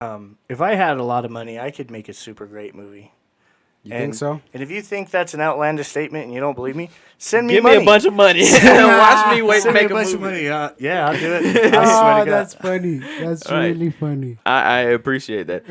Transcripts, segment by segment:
If I had a lot of money, I could make a super great movie. You think so? And if you think that's an outlandish statement and you don't believe me, send me Give money. me a bunch of money. Watch me wait Send and me make a bunch movie. of money. Yeah, I'll do it. I swear to God. That's funny. That's All right. really funny. I appreciate that.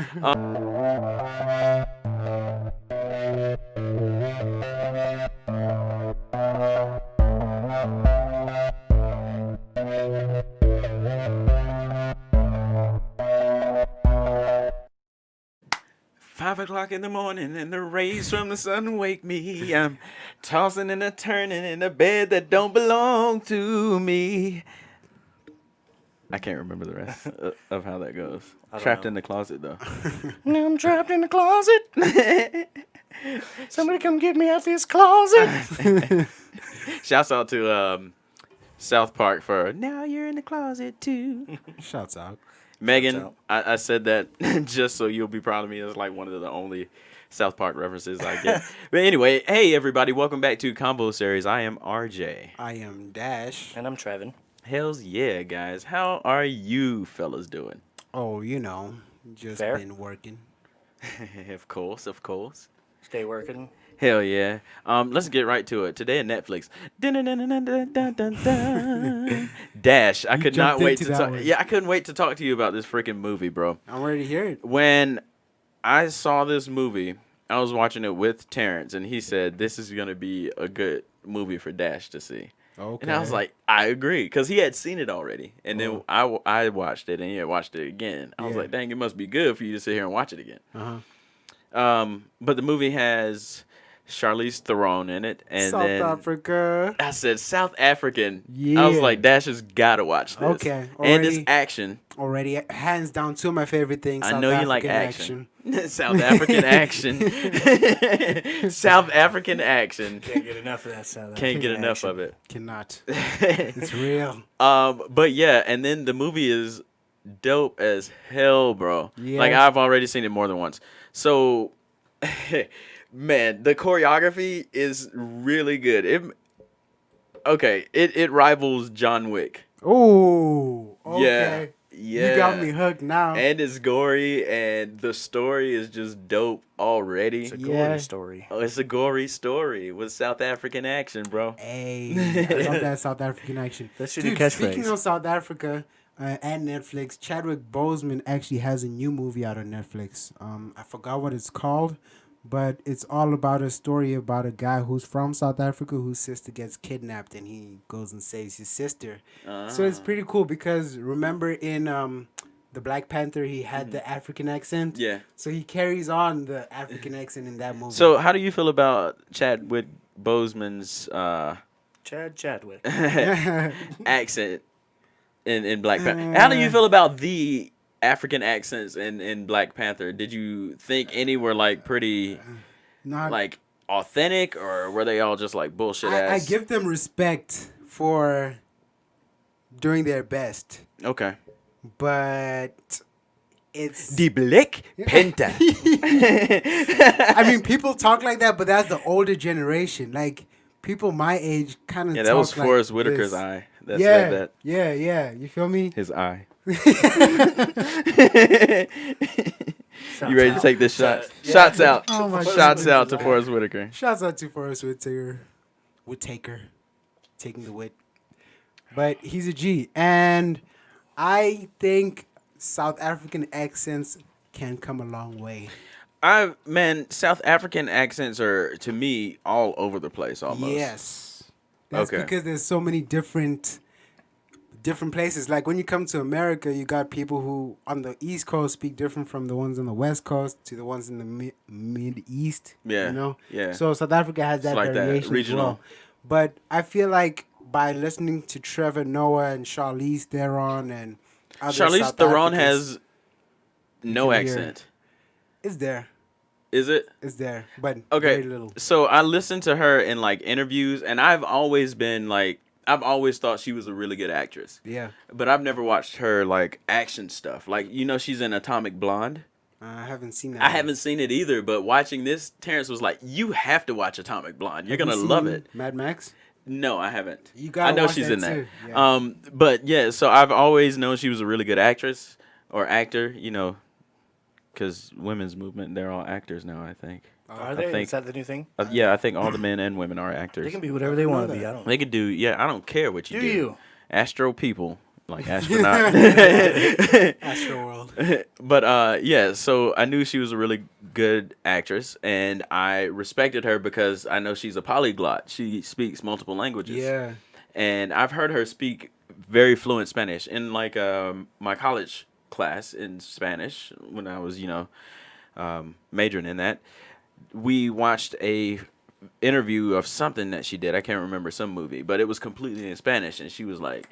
5 o'clock in the morning and the rays from the sun wake me. I'm tossing and a turning in a bed that don't belong to me. I can't remember the rest of how that goes. Trapped in the closet though. Now I'm trapped in the closet. Somebody come get me out this closet. Shouts out to South Park for Now You're in the Closet Too. Shouts out. Megan, I said that just so you'll be proud of me. It's like one of the only South Park references I get. But anyway, hey everybody, welcome back to Convosaries. I am RJ. I am Dash. And I'm Trevin. Hells yeah, guys. How are you fellas doing? Oh, just Fair. been working. Of course, of course. Stay working. Hell yeah. Let's get right to it. Today at Netflix. Dash. I could not wait to talk. Yeah, I couldn't wait to talk to you about this freaking movie, bro. I'm ready to hear it. When I saw this movie, I was watching it with Terrence, and he said this is gonna be a good movie for Dash to see. Okay. And I was like, I agree, because he had seen it already, and then I watched it, and he had watched it again. I was like, dang, it must be good for you to sit here and watch it again. But the movie has Charlize Theron in it, and South Africa. I said South African. Yeah. I was like, Dash has got to watch this. Okay, and it's already- action. Already, hands down, two of my favorite things. I South know you like African action. South African action. South African action. Can't get enough of that South Can't get enough action. of it. Cannot. It's real. But yeah, and then the movie is dope as hell, bro. Yeah. Like I've already seen it more than once. So, man, the choreography is really good. It rivals John Wick. Oh, okay. Yeah. You got me hooked now. And it's gory, and the story is just dope already. It's a gory story. Oh, it's a gory story with South African action, bro. Hey, I love that South African action. That's your new Dude, speaking catchphrase. of South Africa and Netflix, Chadwick Boseman actually has a new movie out on Netflix. I forgot what it's called, but it's all about a story about a guy who's from South Africa whose sister gets kidnapped and he goes and saves his sister. So it's pretty cool because remember in the Black Panther he had the African accent? Yeah. So he carries on the African accent in that movie. So how do you feel about Chadwick Boseman's Chadwick. accent in Black Panther? How do you feel about the African accents in Black Panther? Did you think any were like pretty Not like authentic, or were they all just like bullshit I ass? give them respect for doing their best, Okay. but it's. The Black Panther. I mean, people talk like that, but that's the older generation. Like people my age kind of. Yeah, that was talk Forrest like Whitaker's this. eye. That Yeah, said that. yeah. You feel me? His eye. Shouts You ready to out. take this shot? Shots out. Oh my Shots goodness. out to Forrest Whitaker. Shouts out to Forrest Whitaker, taking the wit. But he's a G, and I think South African accents can come a long way. South African accents are to me all over the place almost. Yes, that's Okay. because there's so many different places. Like when you come to America, you got people who on the East Coast speak different from the ones on the West Coast to the ones in the mid East. Yeah, you know. yeah. So South Africa has that like that, variation as regional. well. But I feel like by listening to Trevor Noah and Charlize Theron and other Charlize South Theron Africans, has no can hear- accent. it's there. Is it? It's there, but Okay. very little. So I listened to her in like interviews, and I've always thought she was a really good actress. Yeah, But I've never watched her like action stuff. Like, she's in Atomic Blonde. I haven't seen that. I one. haven't seen it either, but watching this, Terrence was like, "You have to watch Atomic Blonde. You're Have you gonna love seen it." Mad Max. No, I haven't. You gotta I know watch she's that in that. too. Yeah. But yeah, so I've always known she was a really good actress or actor. because women's movement, they're all actors now, I think. Are they? think- Is that the new thing? Yeah, I think all the men and women are actors. They can be whatever they want to be. I don't know. They could do, yeah, I don't care what you Do do. you? Astro people, like astronaut. Astro World. But yeah, so I knew she was a really good actress, and I respected her because I know she's a polyglot. She speaks multiple languages. Yeah. And I've heard her speak very fluent Spanish in like my college class in Spanish when I was, majoring in that. We watched a interview of something that she did. I can't remember, some movie, but it was completely in Spanish, and she was like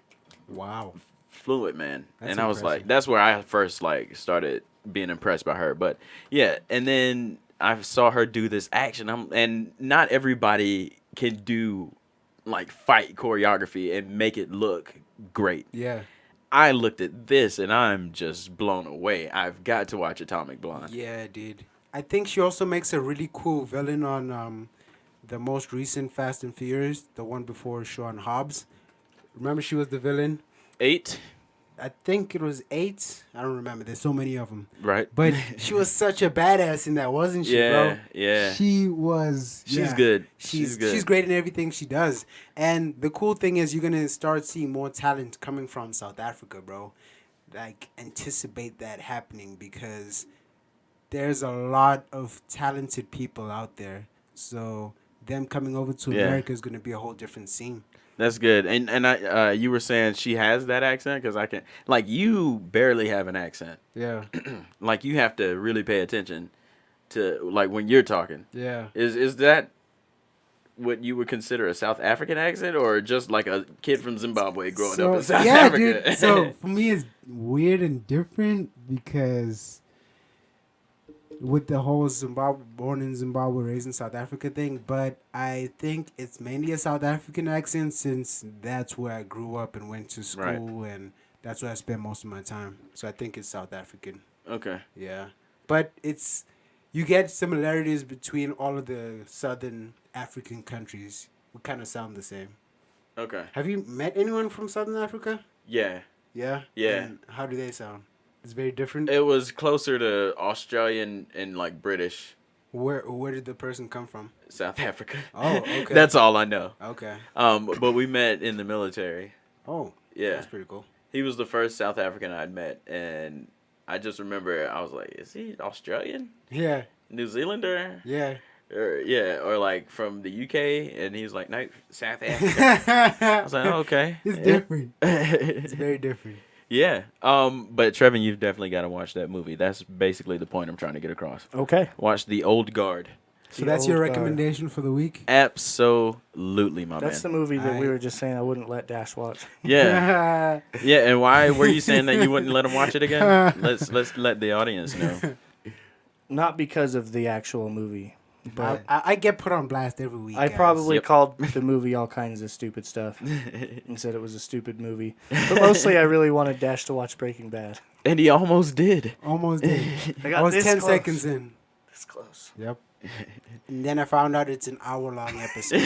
Wow. fluent, man. That's and I was impressive. like, that's where I first like started being impressed by her. But yeah, and then I saw her do this action. And not everybody can do like fight choreography and make it look great. Yeah. I looked at this and I'm just blown away. I've got to watch Atomic Blonde. Yeah, dude. I think she also makes a really cool villain on the most recent Fast and Furious, the one before Sean Hobbs. Remember she was the villain? 8, I think it was 8. I don't remember. There's so many of them. right? But she was such a badass in that, wasn't she, Yeah, bro? yeah. She was. She's yeah. good. She's good. She's great in everything she does. And the cool thing is you're going to start seeing more talent coming from South Africa, bro. Like, anticipate that happening because there's a lot of talented people out there. So them coming over to Yeah. America is going to be a whole different scene. That's good. And I you were saying she has that accent because I can, like, you barely have an accent. Yeah. Like, you have to really pay attention to, like, when you're talking. Yeah. Is that what you would consider a South African accent, or just like a kid from Zimbabwe growing up in South Africa? Dude. So for me, it's weird and different because with the whole Zimbabwe, born in Zimbabwe, raised in South Africa thing, but I think it's mainly a South African accent since that's where I grew up and went to school, and that's where I spent most of my time. So I think it's South African. Okay. Yeah, but you get similarities between all of the Southern African countries. We kind of sound the same. Okay. Have you met anyone from Southern Africa? Yeah. Yeah? Yeah. And how do they sound? It's very different? It was closer to Australian and like British. Where did the person come from? South Africa. Oh, okay. That's all I know. Okay. But we met in the military. Oh, Yeah. that's pretty cool. He was the first South African I'd met, and I just remember I was like, is he Australian? Yeah, New Zealander? yeah. Or like from the UK, and he was like, no, South Africa. I was like, oh, okay. It's different. It's very different. Yeah. But Trevin, you've definitely got to watch that movie. That's basically the point I'm trying to get across. Okay. Watch The Old Guard. So The that's your Old Guard. recommendation for the week? Absolutely, my That's the man. movie that we I- were just saying I wouldn't let Dash watch. Yeah. Yeah, and why were you saying that you wouldn't let him watch it again? Let's let the audience know. Not because of the actual movie, but I get put on blast every week. I guys. probably Yep. called the movie all kinds of stupid stuff and said it was a stupid movie. But mostly I really wanted Dash to watch Breaking Bad. And he almost did. Almost did. I I got was this 10 close. seconds in. This close. Yep. And then I found out it's an hour-long episode.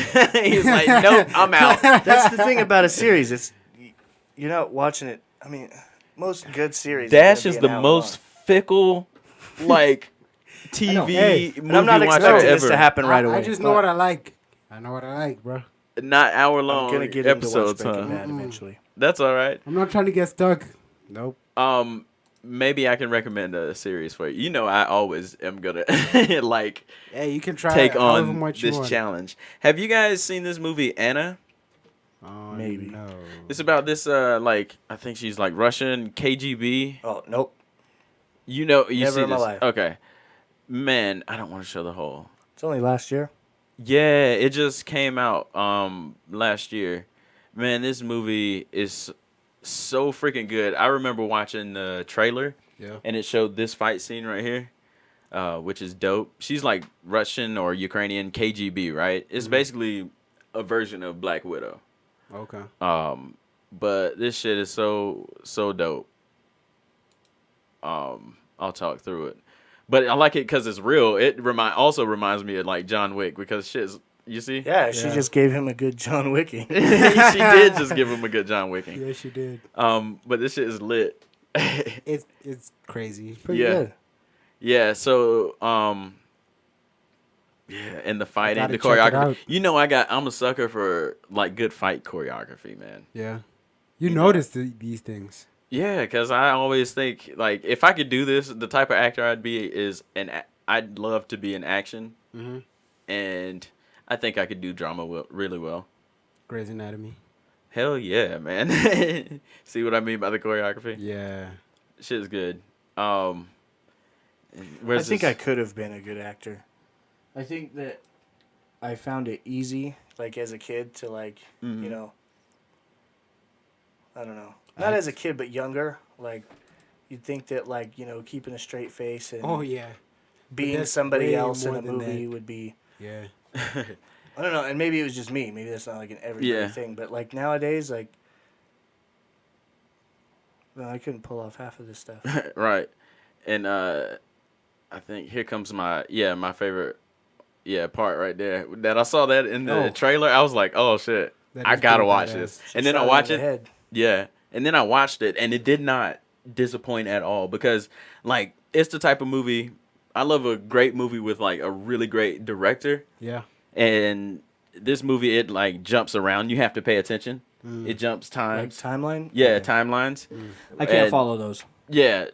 He's like, nope, I'm out. That's the thing about a series. It's you're not watching it. I mean, most good series. Dash are is gonna be the an hour most fickle, like, TV Hey, movie And I'm not watcher expecting this ever. to happen right away. I just know but what I like. I know what I like, bro. Not hour I'm long gonna get into watch episodes, Breaking huh? Bad eventually. That's all right. I'm not trying to get stuck. Nope. Maybe I can recommend a series for you. You know, I always am gonna like Hey, you can try take however on much you this want. challenge. Have you guys seen this movie Anna? Oh, Maybe. No. It's about this like I think she's like Russian KGB. Oh nope. You know, you Never see in my this. life. Okay. Man, I don't want to show the whole. It's only last year. Yeah, it just came out last year. Man, this movie is so freaking good. I remember watching the trailer Yeah. and it showed this fight scene right here, which is dope. She's like Russian or Ukrainian KGB, right? It's basically a version of Black Widow. Okay. But this shit is so dope. I'll talk through it. But I like it because it's real. It also reminds me of like John Wick because shit's, you see? Yeah, she Yeah. just gave him a good John Wicking. She did just give him a good John Wicking. Yes, you did. But this shit is lit. It's crazy. Pretty Yeah. good. Yeah. So yeah, and the fighting, gotta the check it choreography. out. You know, I'm a sucker for like good fight choreography, man. Yeah. You You know, notice these things. Yeah, because I always think like if I could do this, the type of actor I'd be is I'd love to be in action, Mm-hmm. and I think I could do drama really well. Grey's Anatomy. Hell yeah, man! See what I mean by the choreography? Yeah. Shit's good. Um, I where's think I this? could have been a good actor. I think that I found it easy, like as a kid, to like, Mhm. you know, I don't know, not as a kid, but younger. Like, you'd think that like, you know, keeping a straight face and Oh yeah. being there's somebody way else in more a than movie that. would be. Yeah. I don't know, and maybe it was just me. Maybe that's not like an everybody Yeah. thing, but like nowadays, like, no, I couldn't pull off half of this stuff. Right, and I think here comes my favorite part right there. That I saw that in the Oh. trailer, I was like, oh shit, That I is gotta pretty watch badass. this. She And then I shot him watch in the it. head. Yeah, and then I watched it, and it did not disappoint at all because like it's the type of movie I love. A great movie with like a really great director, Yeah. and this movie it like jumps around. You have to pay attention. Mm. It jumps Like times. timeline. Yeah, Okay. timelines. I can't And- follow those. Yeah.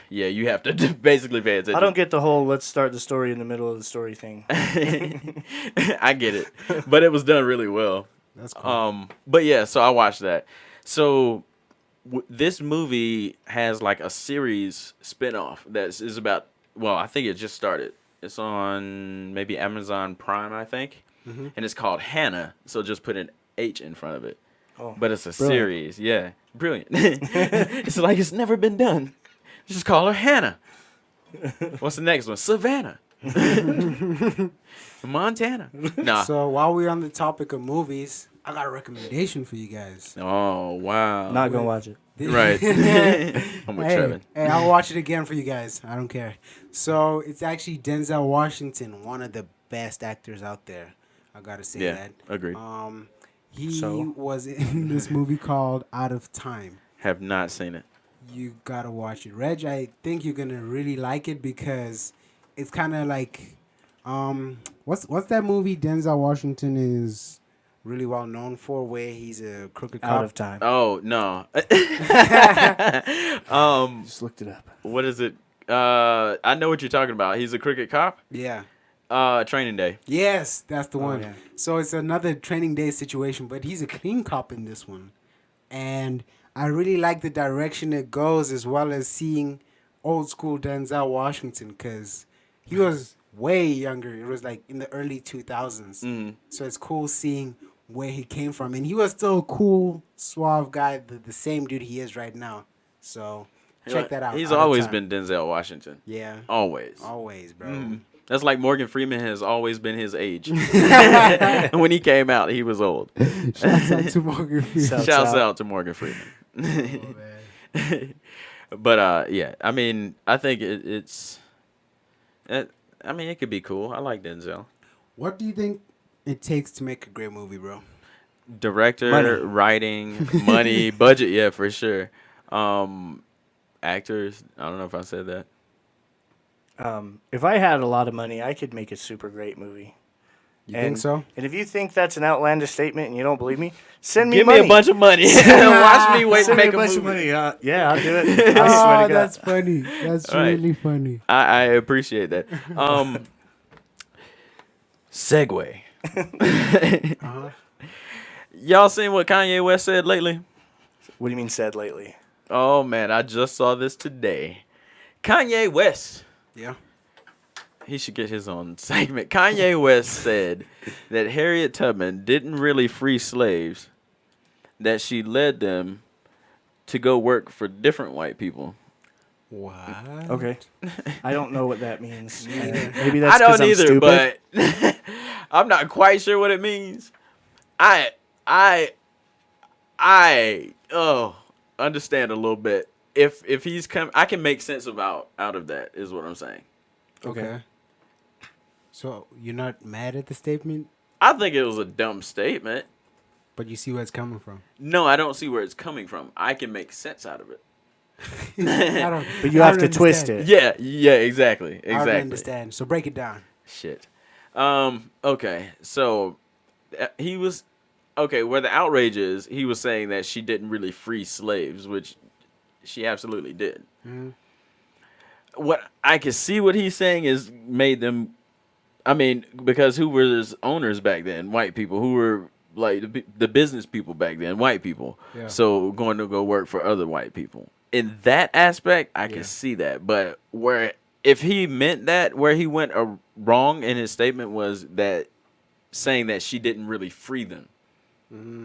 Yeah, you have to basically pay attention. I don't get the whole "let's start the story in the middle of the story" thing. I get it, but it was done really well. That's cool. But yeah, so I watched that. So this movie has like a series spinoff that is about. Well, I think it just started. It's on maybe Amazon Prime, I think, Mhm. and it's called Hannah. So just put an H in front of it. Oh, But it's a brilliant. series, yeah, brilliant. It's like it's never been done. Just call her Hannah. What's the next one? Savannah. Montana. Nah. So while we're on the topic of movies, I got a recommendation for you guys. Oh wow. Not gonna watch it. Right. I'm with Hey, Trevin. hey, I'll watch it again for you guys. I don't care. So it's actually Denzel Washington, one of the best actors out there. I gotta say Yeah, that. agreed. He So? was in this movie called Out of Time. Have not seen it. You gotta watch it, Reg. I think you're gonna really like it because it's kind of like, what's that movie Denzel Washington is really well known for, where he's a crooked cop? Out of time. Oh no. Just looked it up. What is it? I know what you're talking about. He's a cricket cop. Yeah. Training Day. Yes, that's the one. yeah. So it's another training day situation, but he's a clean cop in this one. And I really like the direction it goes, as well as seeing old school Denzel Washington, because he was way younger. It was like in the early 2000s. Mm. So it's cool seeing where he came from. And he was still a cool, suave guy, the same dude he is right now. So check that out. He's Out of always Time. been Denzel Washington. Yeah, Always. always, bro. Mm. That's like Morgan Freeman has always been his age. When he came out, he was old. Shouts out to Morgan Freeman. Shouts Shouts out. out to Morgan Freeman. Oh, man. But yeah, I mean, I think it's. I mean, it could be cool. I like Denzel. What do you think it takes to make a great movie, bro? Director, Money. writing, money, budget, yeah, for sure. Actors, I don't know if I said that. If I had a lot of money, I could make a super great movie. You think so? And if you think that's an outlandish statement and you don't believe me, send me Give money. me a bunch of money. Watch me wait Send to me make a a bunch movie. of money. Yeah, I'll do it. I swear Oh, to God. that's funny. That's All right. really funny. I appreciate that. Segue. Uh-huh. Y'all seen what Kanye West said lately? What do you mean said lately? Oh man, I just saw this today. Kanye West. Yeah. He should get his own segment. Kanye West said that Harriet Tubman didn't really free slaves, that she led them to go work for different white people. What? Okay. I don't know what that means. Neither. Maybe that's I don't 'cause I'm either, stupid. but I'm not quite sure what it means. Understand a little bit. If he's come, I can make sense out of that. Is what I'm saying. Okay. So you're not mad at the statement, I think it was a dumb statement. but you see where it's coming from. No, I don't see where it's coming from. I can make sense out of it. But you have to twist it. Yeah, exactly. I don't understand. So break it down. Shit. Okay, so he was okay. Where the outrage is, he was saying that she didn't really free slaves, which she absolutely did. Mm-hmm. What I can see what he's saying is made them. I mean, because who were his owners back then? White people. Who were like the business people back then? White people. Yeah. So going to go work for other white people. In that aspect, I can see that. But where if he meant that, where he went wrong in his statement was that saying that she didn't really free them.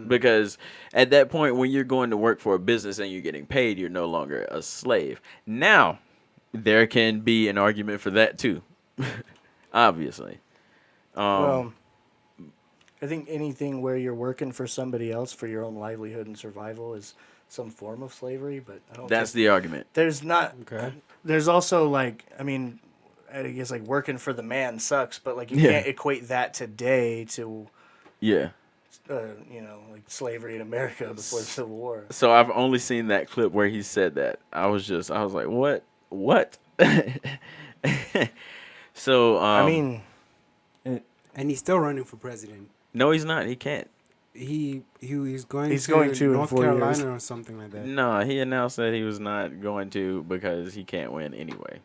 Because at that point, when you're going to work for a business and you're getting paid, you're no longer a slave. Now, there can be an argument for that too. Obviously. Well, I think anything where you're working for somebody else for your own livelihood and survival is some form of slavery, but I don't That's think the argument. there's not. Okay. There's also like, I mean, I guess like working for the man sucks, but like you Yeah. can't equate that today to, Yeah. like slavery in America before the Civil War. So I've only seen that clip where he said that. I was like, what? So, I mean, And he's still running for president. no, he's not. He can't. He's going He's to going to in North 4 years. Carolina or something like that. No, he announced that he was not going to because he can't win anyway.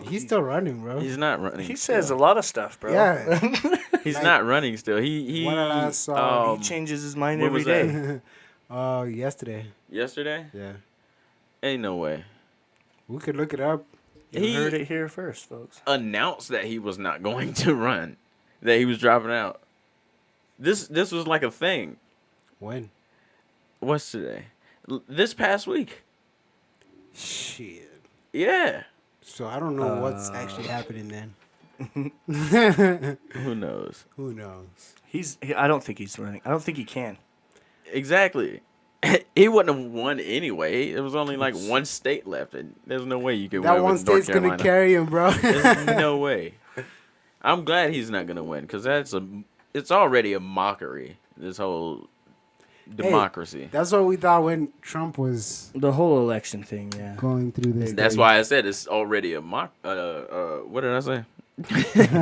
He's still running, bro. He's not running. he says a still. lot of stuff, bro. Yeah. He's not running still. He When I saw- He changes his mind what every was that? day. Yesterday. yesterday. Yeah. Ain't no way. We could look it up. You He heard it here first, folks. announced that he was not going to run, that he was dropping out. This was like a thing. When? What's today? This past week. Shit. Yeah. So I don't know what's actually happening then. Who knows? Who knows? I don't think he's running. I don't think he can. Exactly. He wouldn't have won anyway. It was only like one state left, and there's no way you could That win one with North state's gonna Carolina. carry him, bro. There's no way. I'm glad he's not gonna win because it's already a mockery. This whole democracy. That's what we thought when Trump was The whole election thing, yeah. going through this. That's thing. why I said it's already a mock. What did I say?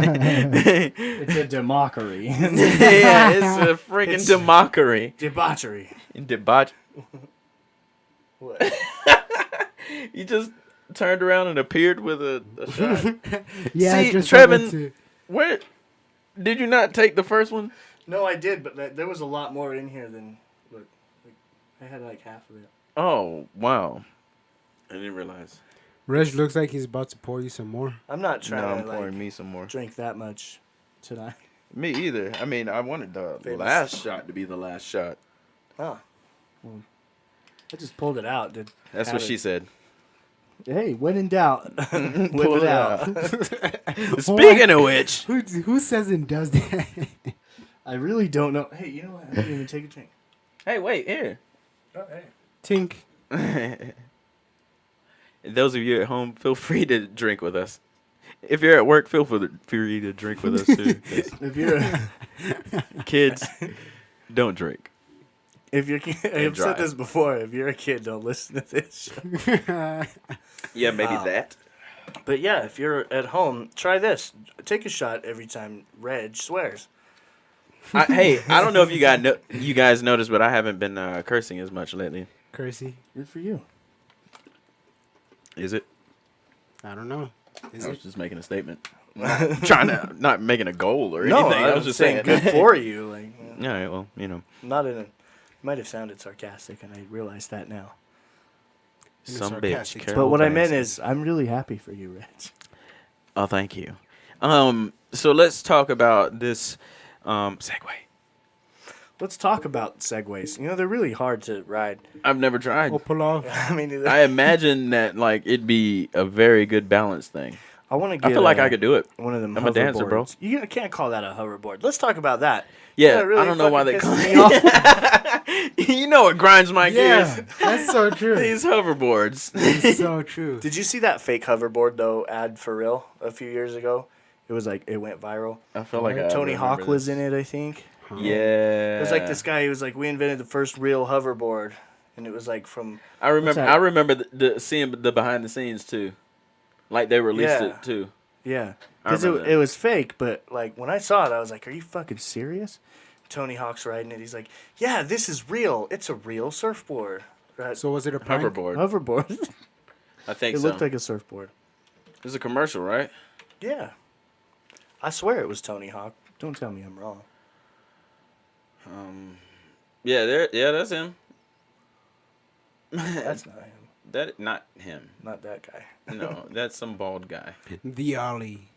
It's a demockery. Yeah, it's a freaking demockery. Debauchery. Debauch. What? You just turned around and appeared with a shot. Yeah, See, just Trevin- to- Where did you not take the first one? No, I did, but there was a lot more in here than. Look, I had like half of it. Oh wow! I didn't realize. Reg looks like he's about to pour you some more. I'm not No, trying I'm to pouring like me some more. drink that much tonight. Me either. I mean, I wanted the Famous. last shot to be the last shot. Oh. I just pulled it out. That's what she said. Hey, when in doubt, whip Pull it it out. Speaking of which, Who says and does that? I really don't know. Hey, you know what? I didn't even take a drink. hey, wait here. Oh, hey. Tink. Those of you at home, feel free to drink with us. If you're at work, feel free to drink with us too. 'Cause If you're, kids, don't drink. if you're, I've dry. said this before. If you're a kid, don't listen to this show. Yeah, maybe that. But yeah, if you're at home, try this. Take a shot every time Reg swears. Hey, I don't know if you guys noticed, but I haven't been cursing as much lately. Cursey. Good for you. Is it? I don't know. Is I was it? just making a statement. Not making a goal or No, anything. I was just saying. good for you. Like, All right, well, you know, not in a. Might have sounded sarcastic, and I realize that now. In a some bitch. sarcastic tone. Carol But what I meant Baskin. is, I'm really happy for you, Reg. Oh, thank you. So let's talk about this Segway. Let's talk about segways. You know, they're really hard to ride. I've never tried. Or pull off. I mean, I imagine that like it'd be a very good balance thing. I want to get. I feel like I could do it. one of them. I'm a dancer, bro. hoverboards. You can't call that a hoverboard. Let's talk about that. Yeah, That really I don't know why they fucking call pisses me it. You know what grinds my Yeah, gears? that's so true. These hoverboards. It's so true. Did you see that fake hoverboard though ad for real a few years ago? It was like it went viral. I feel like I Tony Hawk remember was this. in it, I think. Yeah. It was like this guy who was like, we invented the first real hoverboard. and it was like from. I remember. that? I remember the seeing the behind the scenes too, like they released Yeah. it too. Yeah, I because remember that. it was fake, but like when I saw it, I was like, "Are you fucking serious?" Tony Hawk's riding it. He's like, "Yeah, this is real. It's a real surfboard." Right? So was it a prank? Hoverboard. Hoverboard. I think It so. looked like a surfboard. It was a commercial, right? Yeah, I swear it was Tony Hawk. Don't tell me I'm wrong. Yeah, there. Yeah, that's him. That's not him. That not him. Not that guy. No, that's some bald guy. The Ollie.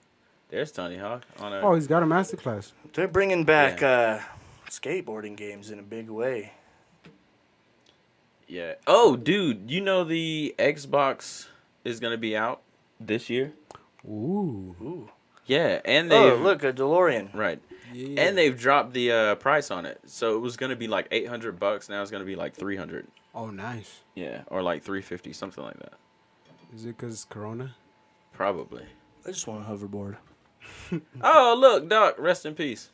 There's Tony Hawk on a. Oh, he's got a masterclass. They're bringing back Yeah. skateboarding games in a big way. Yeah. Oh, dude, you know the Xbox is gonna be out this year. Ooh. Ooh. Yeah, and they Oh, look, a DeLorean. right, Yeah. and they've dropped the price on it. So it was gonna be like $800. Now it's gonna be like 300. Oh, nice. Yeah, or like 350, something like that. Is it because it's Corona? Probably. I just want a hoverboard. Oh, look, Doc, rest in peace.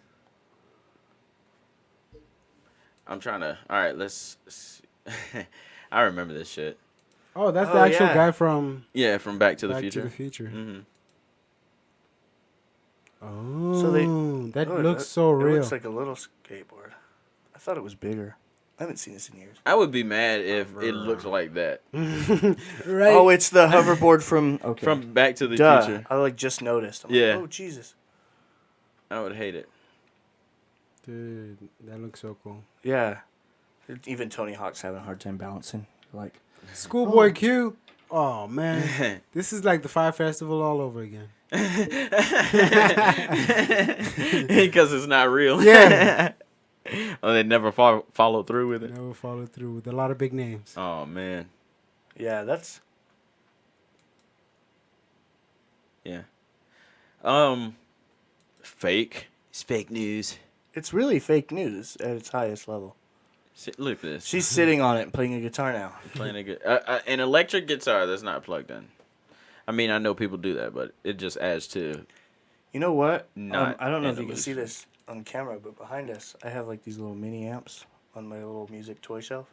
I'm trying to. All right, let's. I remember this shit. Oh, that's Oh, the actual yeah. guy from Yeah, from Back to the Back Future. to the Future. Hmm. Oh, So they- that Oh, looks so It real. looks like a little skateboard. I thought it was bigger. I haven't seen this in years. I would be mad if it looked like that Right? Oh, it's the hoverboard from okay. from Back to the Duh. Future. I like just noticed. I'm Yeah. like, oh Jesus. I would hate it. Dude, that looks so cool. Yeah. Even Tony Hawk's having a hard time balancing. Like, Schoolboy Q. Oh man, this is like the Fire Festival all over again. Because it's not real. Yeah. Oh, they never followed through with it. Never followed through with a lot of big names. Oh man, yeah, that's yeah. Fake. It's fake news. it's really fake news at its highest level. Look at this. She's sitting on it and playing a guitar now. Playing a good an electric guitar that's not plugged in. I mean, I know people do that, but it just adds to. You know what? Not I don't know an if you can see illusion. this on camera, but behind us, I have like these little mini amps on my little music toy shelf,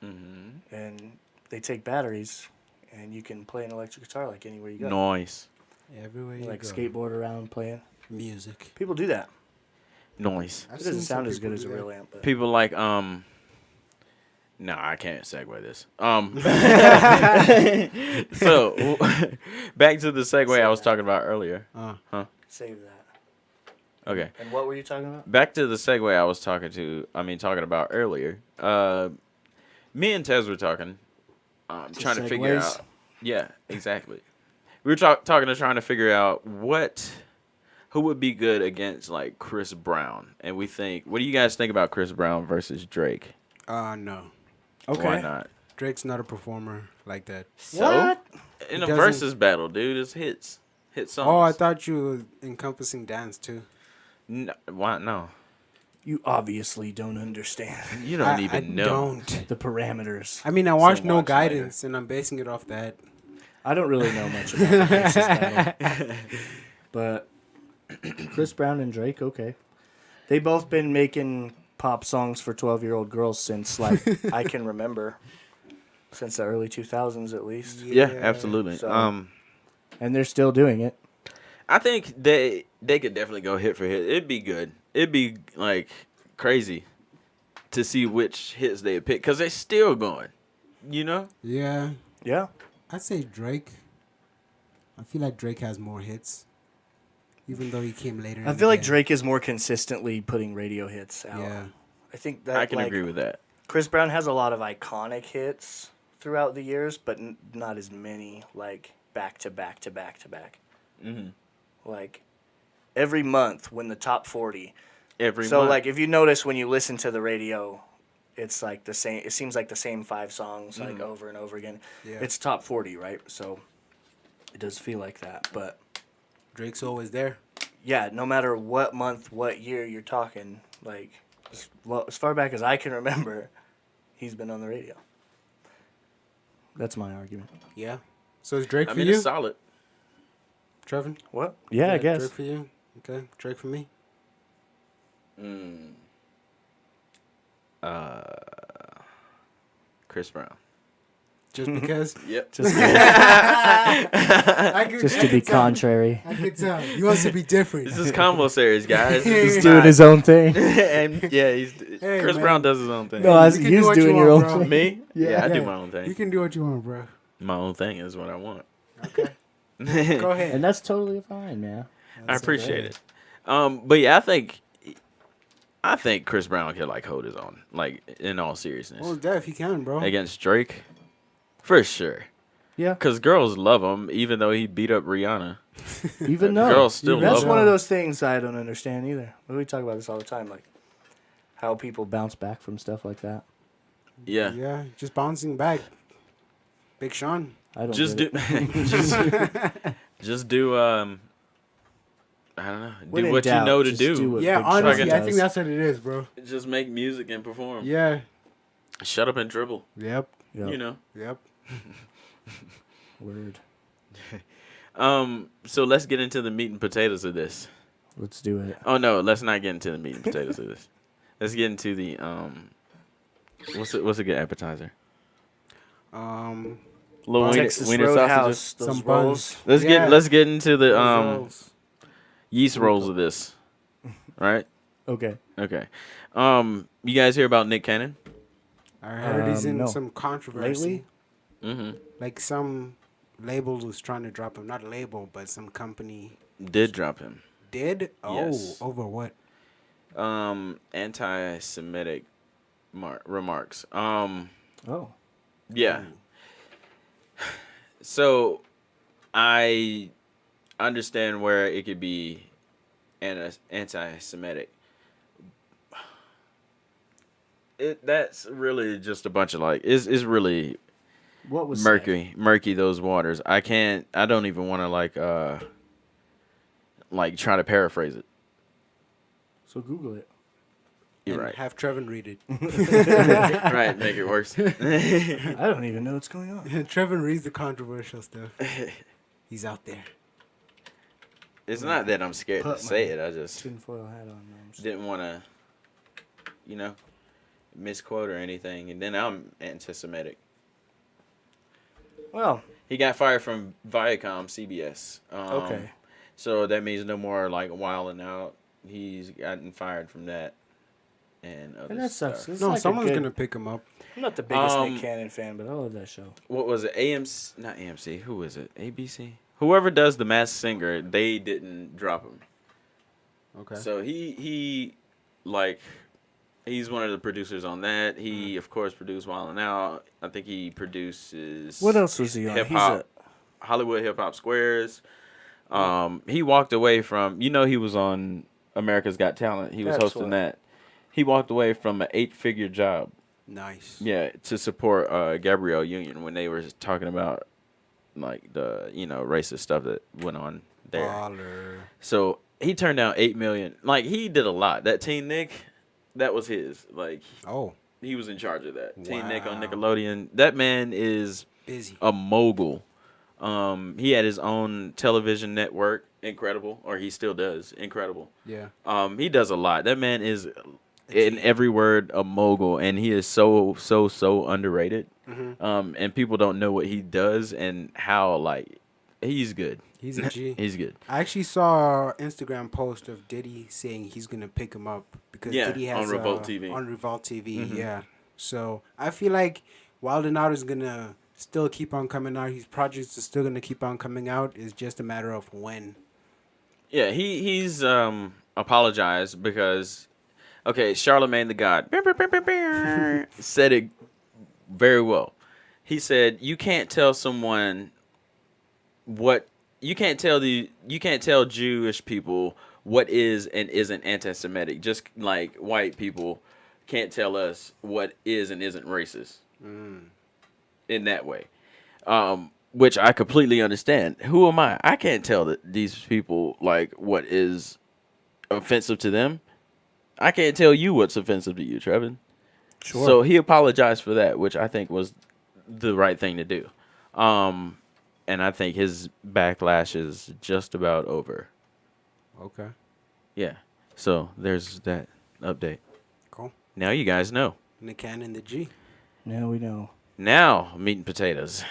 Mm-hmm. and they take batteries, and you can play an electric guitar like anywhere you go. Noise. Everywhere you Like go. skateboard around playing. Music. People do that. Noise. I've It doesn't seen some sound as people good as a do that. real amp, but People like No, I can't segue this. So back to the segue I was talking about earlier. save that. Okay. And what were you talking about? Back to the segue I was talking about earlier. Me and Tez were talking, trying to figure segues? out. Yeah, exactly. We were trying to figure out who would be good against like Chris Brown, and we think, what do you guys think about Chris Brown versus Drake? No. Okay. Why not? Drake's not a performer like that. So What? in He a doesn't- versus battle, dude, it's hit songs. Oh, I thought you were encompassing dance too. No, why no? You obviously don't understand You don't I even know. don't. the parameters. I mean, I watched No watch later. Guidance, and I'm basing it off that. I don't really know much about the versus battle. But Chris Brown and Drake, okay. They both been making pop songs for 12-year-old girls since, like, I can remember. Since the early 2000s, at least. Yeah, absolutely. So- And they're still doing it. I think they could definitely go hit for hit. It'd be good. It'd be like crazy to see which hits they pick because they're still going. You know? Yeah. Yeah. I'd say Drake. I feel like Drake has more hits, even though he came later. I in feel the like game. Drake is more consistently putting radio hits out. Yeah. I think that I can like, agree with that. Chris Brown has a lot of iconic hits throughout the years, but not as many like back to back to back to back. Mm-hmm. Like every month when the top 40. Every So month. like if you notice when you listen to the radio, it's like the same. It seems like the same 5 songs like over and over again. Yeah. It's top 40, right? So it does feel like that, but Drake's always there. yeah, no matter what month, what year you're talking, like as far back as I can remember, he's been on the radio. That's my argument. Yeah. So is Drake I for mean, you, it's solid. Trevor? What? Yeah, I guess. Drake for you. Okay. Drake for me. Chris Brown. Just because. Yep. Just, I could, just I to be could tell. contrary. I could tell. He wants to be different. This is Convosaries, guys. This He's is doing not- his own thing. And yeah, Chris man. Brown does his own thing. No, I You was can do what doing you your want, own bro. thing. Me? Yeah, I do Yeah. my own You thing. can do what you want, bro. My own thing is what I want. Okay. Go ahead. And that's totally fine, man. I That's appreciate great. it. But yeah, I think Chris Brown could like hold his own, like in all seriousness, Well, if he can, bro. against Drake, for sure. Yeah. Cause girls love him, even though he beat up Rihanna. Even though. Girls still That's love one him. of those things I don't understand either. We talk about this all the time, like how people bounce back from stuff like that. Yeah. Yeah, just bouncing back. Big Sean. I don't Just get do, it. just do. I don't know. When Do in what you doubt, know to just do. what Yeah, Big Sean honestly, I does. think that's what it is, bro. Just make music and perform. Yeah. Shut up and dribble. Yep. Yep. You know. Yep. Word. So let's get into the meat and potatoes of this. Let's do it. Oh no, let's not get into the meat and potatoes of this. Let's get into the what's a good appetizer? Little wiener, Texas wiener Roadhouse, sausages. those Some rolls. buns. Yeah. Let's get into the Those rolls. yeast rolls of this. Right? Okay. Okay. You guys hear about Nick Cannon? I heard he's in No. some controversy. Lately? Mm-hmm. Like some label was trying to drop him. Not a label, but some company Did drop him. did. Yes. Oh, over what? Anti-Semitic remarks. Oh. Yeah. So, I understand where it could be anti-Semitic. That's really just a bunch of like it's really What was said? murky those waters. I don't even want to like try to paraphrase it. So Google it. You're And right. Have Trevor read it. Right, make it worse. I don't even know what's going on. Trevor reads the controversial stuff. He's out there. It's not that I'm scared to Put say my it. I just Tinfoil hat on. didn't want to, misquote or anything. And then I'm anti-Semitic. Well, He got fired from Viacom, CBS. okay. So that means no more like wilding out. He's gotten fired from that and other And that stuff. sucks. It's No, like a someone's good- going to pick him up. I'm not the biggest Um, Nick Cannon fan, but I love that show. What was it? AMC? Not AMC. Who is it? ABC? Whoever does The Masked Singer, they didn't drop him. Okay. So he's one of the producers on that. He of course produced Wild 'N Out. I think he produces What else was he on? hip He's hop, a Hollywood Hip Hop Squares. He walked away from he was on America's Got Talent. He was That's hosting what- that. He walked away from an 8-figure job. Nice. Yeah, to support Gabrielle Union when they were talking about like the racist stuff that went on there. Baller. So he turned down $8 million. Like he did a lot. That Teen Nick, that was his. Like Oh, he was in charge of that. Teen Nick on Wow. Nickelodeon. That man is busy. a mogul. He had his own television network, incredible, or he still does, incredible. Yeah. He does a lot. That man is, in every word, a mogul, and he is so underrated. Mm-hmm. And people don't know what he does and how he's good. He's a G. He's good. I actually saw an Instagram post of Diddy saying he's gonna pick him up because Yeah, Diddy has on Revolt TV. On Revolt TV, Mhm. yeah. So I feel like Wild 'N Out is gonna still keep on coming out. His projects are still gonna keep on coming out. It's just a matter of when. Yeah, he's apologized because Charlemagne the God said it very well. He said you can't tell someone you can't tell Jewish people what is and isn't anti-Semitic. Just like white people can't tell us what is and isn't racist. In that way. Which I completely understand. Who am I? I can't tell these people what is offensive to them. I can't tell you what's offensive to you, Trevin. Sure. So he apologized for that, which I think was the right thing to do. And I think his backlash is just about over. Okay. Yeah. So there's that update. Cool. Now you guys know. Nick Cannon, the G. Now we know. Now, meat and potatoes.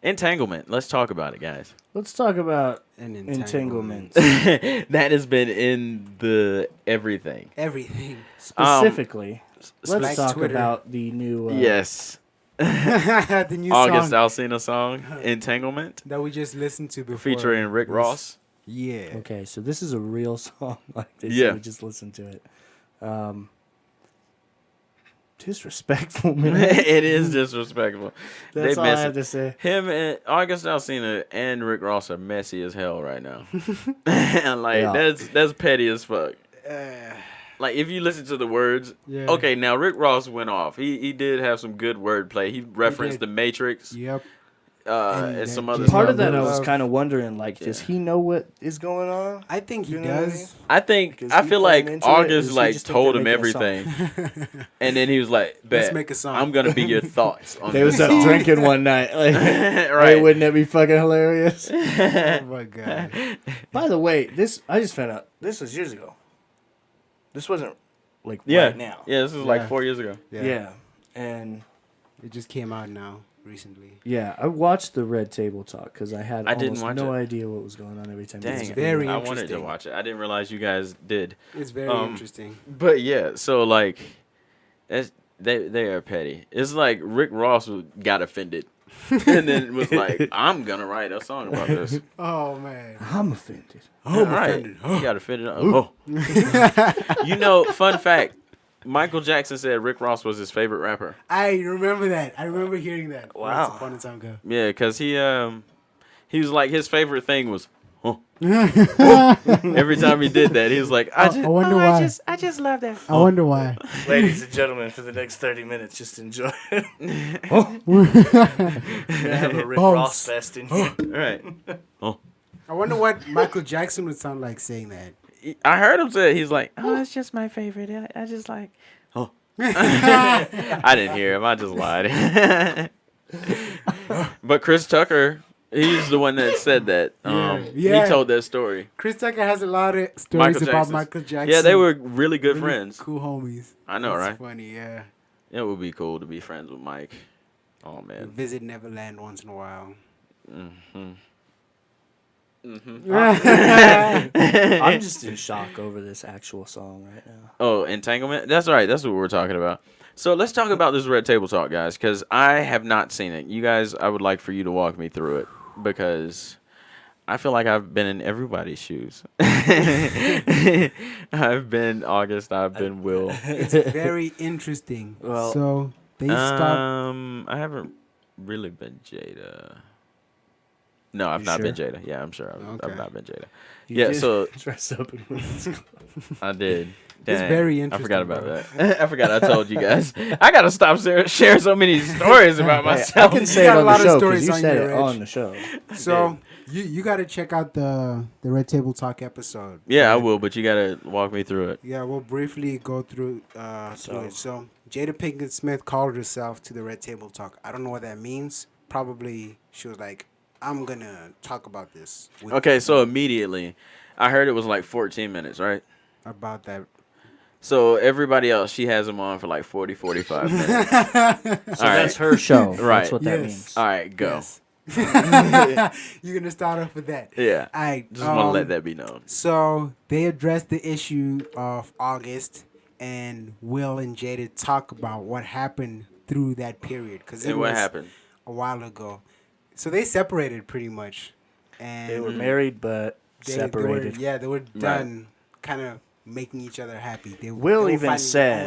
Entanglement. Let's talk about it, guys. Let's talk about And entanglements. That has been in the everything. Everything. Specifically, let's Like talk Twitter. about the new. Yes. The new August song Alsina song, Entanglement, that we just listened to before. featuring Rick this- Ross. Yeah. Okay, so this is a real song. Like this. Yeah. We just listened to it. Disrespectful, man. It is disrespectful. That's They all I messy. have to say. Him and August Alsina and Rick Ross are messy as hell right now. And like Yeah. that's petty as fuck. Uh, Like if you listen to the words, Yeah. okay, now Rick Ross went off. He did have some good wordplay. He referenced did. The Matrix, yep. and And some that other just- Part stuff. of that, I Love. was kind of wondering, like, does Yeah. he know what is going on? I think he You know what I does. I think 'Cause I he feel playing like into it, or August does he like just think told they're him making a song? everything, and then he was like, Let's "Bet make a song." I'm gonna be your thoughts." On They was this up song. drinking one night. Like, hey, Right. wouldn't that be fucking hilarious? Oh my god. By the way, this I just found out this was years ago. This wasn't like Yeah, right now. yeah. This was Yeah. like 4 years ago. Yeah. And It just came out now recently. yeah, I watched the Red Table Talk because I had I didn't almost watch no it. idea what was going on every time. Dang, this very I wanted to interesting. watch it. I didn't realize you guys did. It's very interesting. But yeah, so like, they are petty. It's like Rick Ross got offended, and then was like, "I'm gonna write a song about this." Oh man. I'm offended. Oh, I'm Right. offended. He got offended. Oh. You know, fun fact: Michael Jackson said Rick Ross was his favorite rapper. I remember that. I remember hearing that. Wow. Once upon a time ago. Yeah, because he was like his favorite thing was. Every time he did that, he was like, I wonder why. I just love that. I wonder why. Ladies and gentlemen, for the next 30 minutes, just enjoy it. We're gonna have a Rick Bones. Ross fest in here. Right. I wonder what Michael Jackson would sound like saying that. I heard him say it. He's like, "Oh, it's just my favorite. I just like." Oh. I didn't hear him. I just lied. But Chris Tucker, he's the one that said that. Yeah. He told that story. Chris Tucker has a lot of stories Michael about Jackson's. Michael Jackson. Yeah, they were really good Really friends. Cool homies. I know, That's right? funny, yeah. It would be cool to be friends with Mike. Oh man. Visit Neverland once in a while. I'm just in shock over this actual song right now. Oh, Entanglement? That's right. That's what we're talking about. So let's talk about this Red Table Talk, guys, because I have not seen it. You guys, I would like for you to walk me through it because I feel like I've been in everybody's shoes. I've been August. I've been Will. It's very interesting. Well, so they stopped. I haven't really been Jada. No, I've You not been sure? Jada. Yeah, I'm sure I've Okay. not been Jada. You Yeah, did so dress up in women's clothes. I did. It's Dang, very I forgot interesting, about bro. that. I forgot I told you guys. I gotta stop sharing so many stories about Hey, I myself. can say got it a on lot the of show stories because you on said your it edge. on the show. So you got to check out the Red Table Talk episode. Yeah, I will, but you gotta walk me through it. Yeah, we'll briefly go through through it. So Jada Pinkett Smith called herself to the Red Table Talk. I don't know what that means. Probably she was like, "I'm gonna talk about this." with Okay, so immediately, I heard it was like 14 minutes, right? about that. So everybody else, she has them on for like 40, 45 minutes. So that's right. her show. Right. That's what that Yes. means. All right, go. Yes. You're gonna start off with that. Yeah. All right. Just want to let that be known. So they addressed the issue of August, and Will and Jada talk about what happened through that period. Because it And what was happened? a while ago. So they separated pretty much, and They were married but separated. They were done, kind of making each other happy. Will they were even finding their own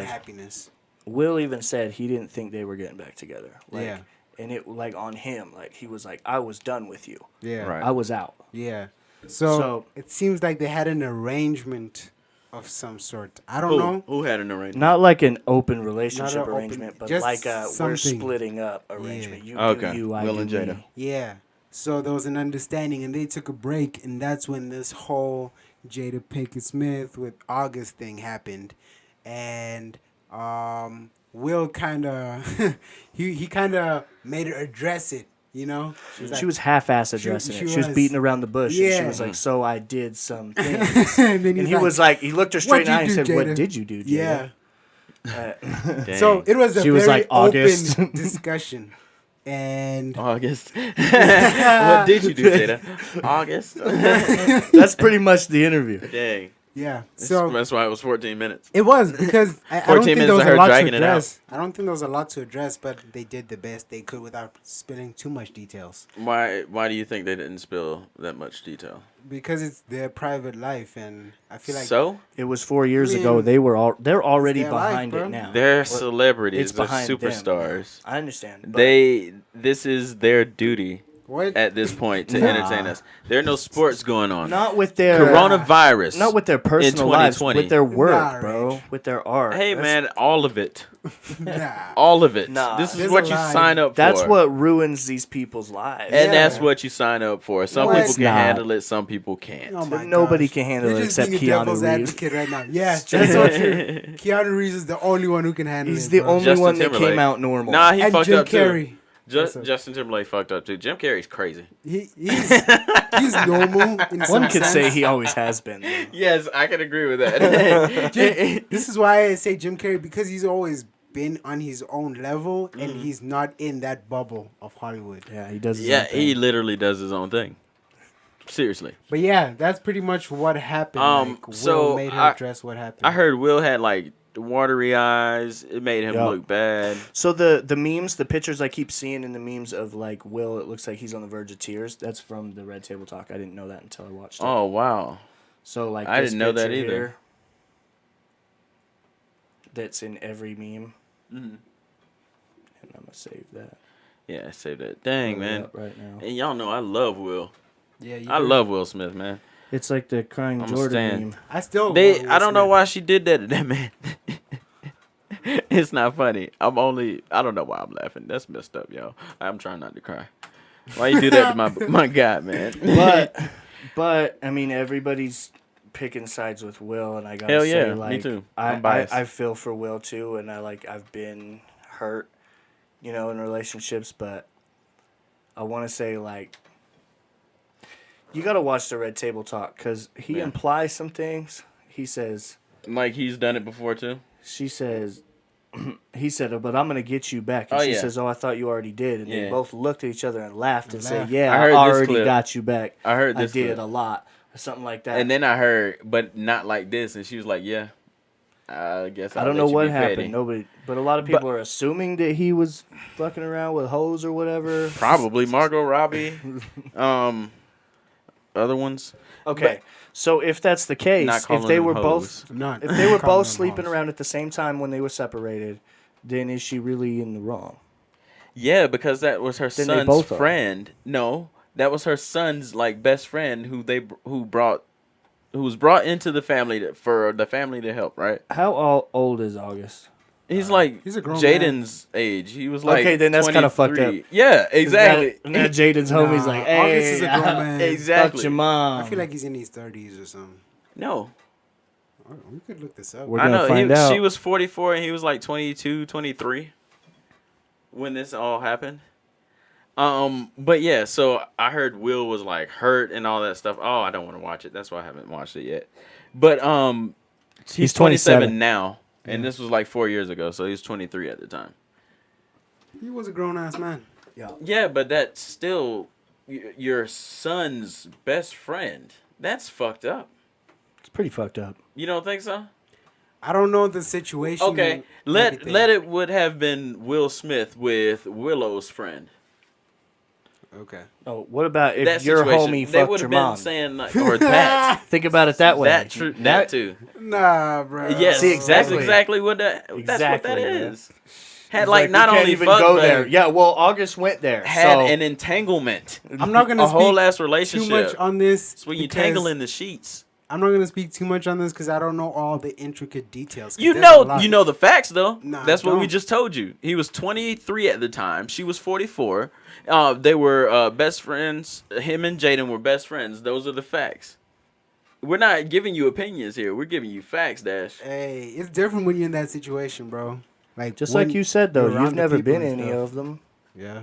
said- happiness. Will even said he didn't think they were getting back together. Like, Yeah. And it like on him, like he was like, I was done with you. Yeah. Right. I was out. Yeah. So, So- it seems like they had an arrangement of some sort. I don't know. Who had an arrangement? Not like an open relationship Not an open- arrangement, but just like a we're something. splitting up arrangement. You Okay. do you, I Will do and Jada. me. Yeah. So there was an understanding, and they took a break, and that's when this whole Jada Pinkett Smith with August thing happened, and Will kind of he kind of made her address it, you know. She was half-ass addressing she it. She was was. beating around the bush. And she Yeah. was like, so I did some things. and then And he was like, he looked her straight in the eye and "What'd said, you do, what Jada?" did you do, Jada? Yeah. Dang. So it was a She was very like, August. open discussion. And August. What did you do, Jada? August. That's pretty much the interview. Dang. yeah, so That's why it was 14 minutes. it was because I 14 don't think minutes there was of a her lot to dragging it out. address. I don't think there was a lot to address, but they did the best they could without spilling too much details. Why do you think they didn't spill that much detail? Because it's their private life, and I feel like So It was 4 years I mean, ago. They're already their life, behind bro. it now. they're It's celebrities, they're behind them. superstars. I understand. But This is their duty what? at this point to Nah. entertain us. There are no sports going on. not with their Coronavirus. not with their personal lives, 2020. with their work, Nah, bro. Rich. With their art. Hey That's- man, all of it. Nah. All of it. Nah. This is There's what a you line. sign up That's for. what ruins these people's lives. And Yeah. that's what you sign up for. Some What? people can Nah. handle it, some people can't. Oh my Nobody gosh. can handle You're it just except being a Keanu devil's Reeves. advocate right now. Yeah, that's so true. Keanu Reeves is the only one who can handle He's it. the bro. only Justin one that Timberlake. came out normal. Nah, he and fucked Jim up too. Carrey. Justin Timberlake fucked up too. Jim Carrey's crazy. He's normal. In One some could say sense. he always has been. though. Yes, I can agree with that. This is why I say Jim Carrey, because he's always been on his own level and he's not in that bubble of Hollywood. Yeah, he does. His Yeah, own thing. he literally does his own thing. Seriously. But yeah, that's pretty much what happened. Like, Will so made her I- address what happened. I heard Will had like watery eyes. It made him Yup. look bad. So the memes, the pictures I keep seeing in the memes of like Will, it looks like he's on the verge of tears. That's from the Red Table Talk. I didn't know that until I watched it. Oh wow. So like I this didn't know that picture either. here, that's in every meme, Mhm. and I'm gonna save that. Yeah, say that. Dang Pull it man. up right now. And y'all know I love Will. yeah, you I do. love Will Smith, man. It's like the crying I'ma Jordan stand. meme. I still. love They Will I don't know Smith. why she did that to that man. It's not funny. I don't know why I'm laughing. That's messed up, yo. I'm trying not to cry. Why you do that to my guy, man? But I mean, everybody's picking sides with Will, and I gotta Hell say, yeah, me like, too. I, I'm biased. I feel for Will too, and I've been hurt, in relationships, but I want to say like, you gotta watch the Red Table Talk because he Yeah. implies some things. He says, Like he's done it before too. she says. He said, "But I'm gonna get you back." And Oh, she yeah. says, "Oh, I thought you already did." And they Yeah. both looked at each other and laughed and said, laughed. "Yeah, I I, heard this already clip. got you back. I heard I this did clip. a lot, or something like that." And then I heard, but not like this, and she was like, "Yeah, I guess I I'll don't let know you what be happened. petty." Nobody, but a lot of people are assuming that he was fucking around with hoes or whatever. Probably Margot Robbie, other ones. Okay, so if that's the case, Not if calling they them were hoes. both, I'm not. if they were calling both them sleeping hoes. around at the same time when they were separated, then is she really in the wrong? Yeah, because that was her Then they son's both are. friend. No, that was her son's like best friend who was brought into the family for the family to help. Right? How old is August? He's like he's a grown Jaden's age. He was like Okay, then that's kinda fucked 23. up. Yeah, exactly. Now Jaden's homie's like, Nah, August "Hey, is a grown man. Exactly. fuck your mom." I feel like he's in his 30s or something. No, Oh, we could look this up. We're I gonna know. find out. She was 44 and he was like 22, 23 when this all happened. But yeah, so I heard Will was like hurt and all that stuff. Oh, I don't want to watch it. That's why I haven't watched it yet. But he's 27 now, and this was like 4 years ago, so he was 23 at the time. He was a grown ass man. Yeah, but that's still your son's best friend. That's fucked up. It's pretty fucked up. You don't think so? I don't know the situation. Okay, and let everything. it would have been Will Smith with Willow's friend. Okay. Oh, what about if That your situation, homie they fucked would your have been mom? saying like, or that, Think about it that way. that too. Nah, bro. Yes, See, that's exactly. exactly what that. That's what Exactly, that yeah. is. Had It's like not we can't only even fucked, go but there. Yeah, well, August went there. had so an entanglement. I'm not gonna A whole speak ass too relationship. much on this. It's when you because tangle in the sheets. I'm not gonna speak too much on this because I don't know all the intricate details. 'cause You there's a know, lot. you know the facts though. Nah, That's what we don't. just told you. He was 23 at the time. She was 44. They were best friends. Him and Jaden were best friends. Those are the facts. We're not giving you opinions here. We're giving you facts, Dash. Hey, it's different when you're in that situation, bro. Like just when like you said, though, you're around you've the never people been and any stuff. of them. Yeah.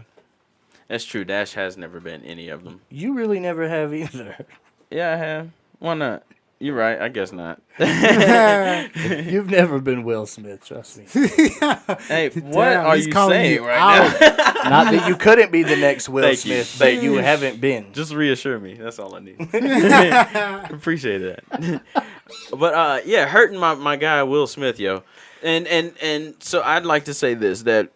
That's true. Dash has never been any of them. You really never have either. Yeah, I have. Why not? You're right. I guess not. You've never been Will Smith, trust me. Hey, what Damn, are he's you calling saying you right out. now? Not that you couldn't be the next Will Thank you. Smith, but Thank you you. haven't been. Just reassure me. That's all I need. Appreciate that. But yeah, hurting my guy Will Smith, yo. And so I'd like to say this, that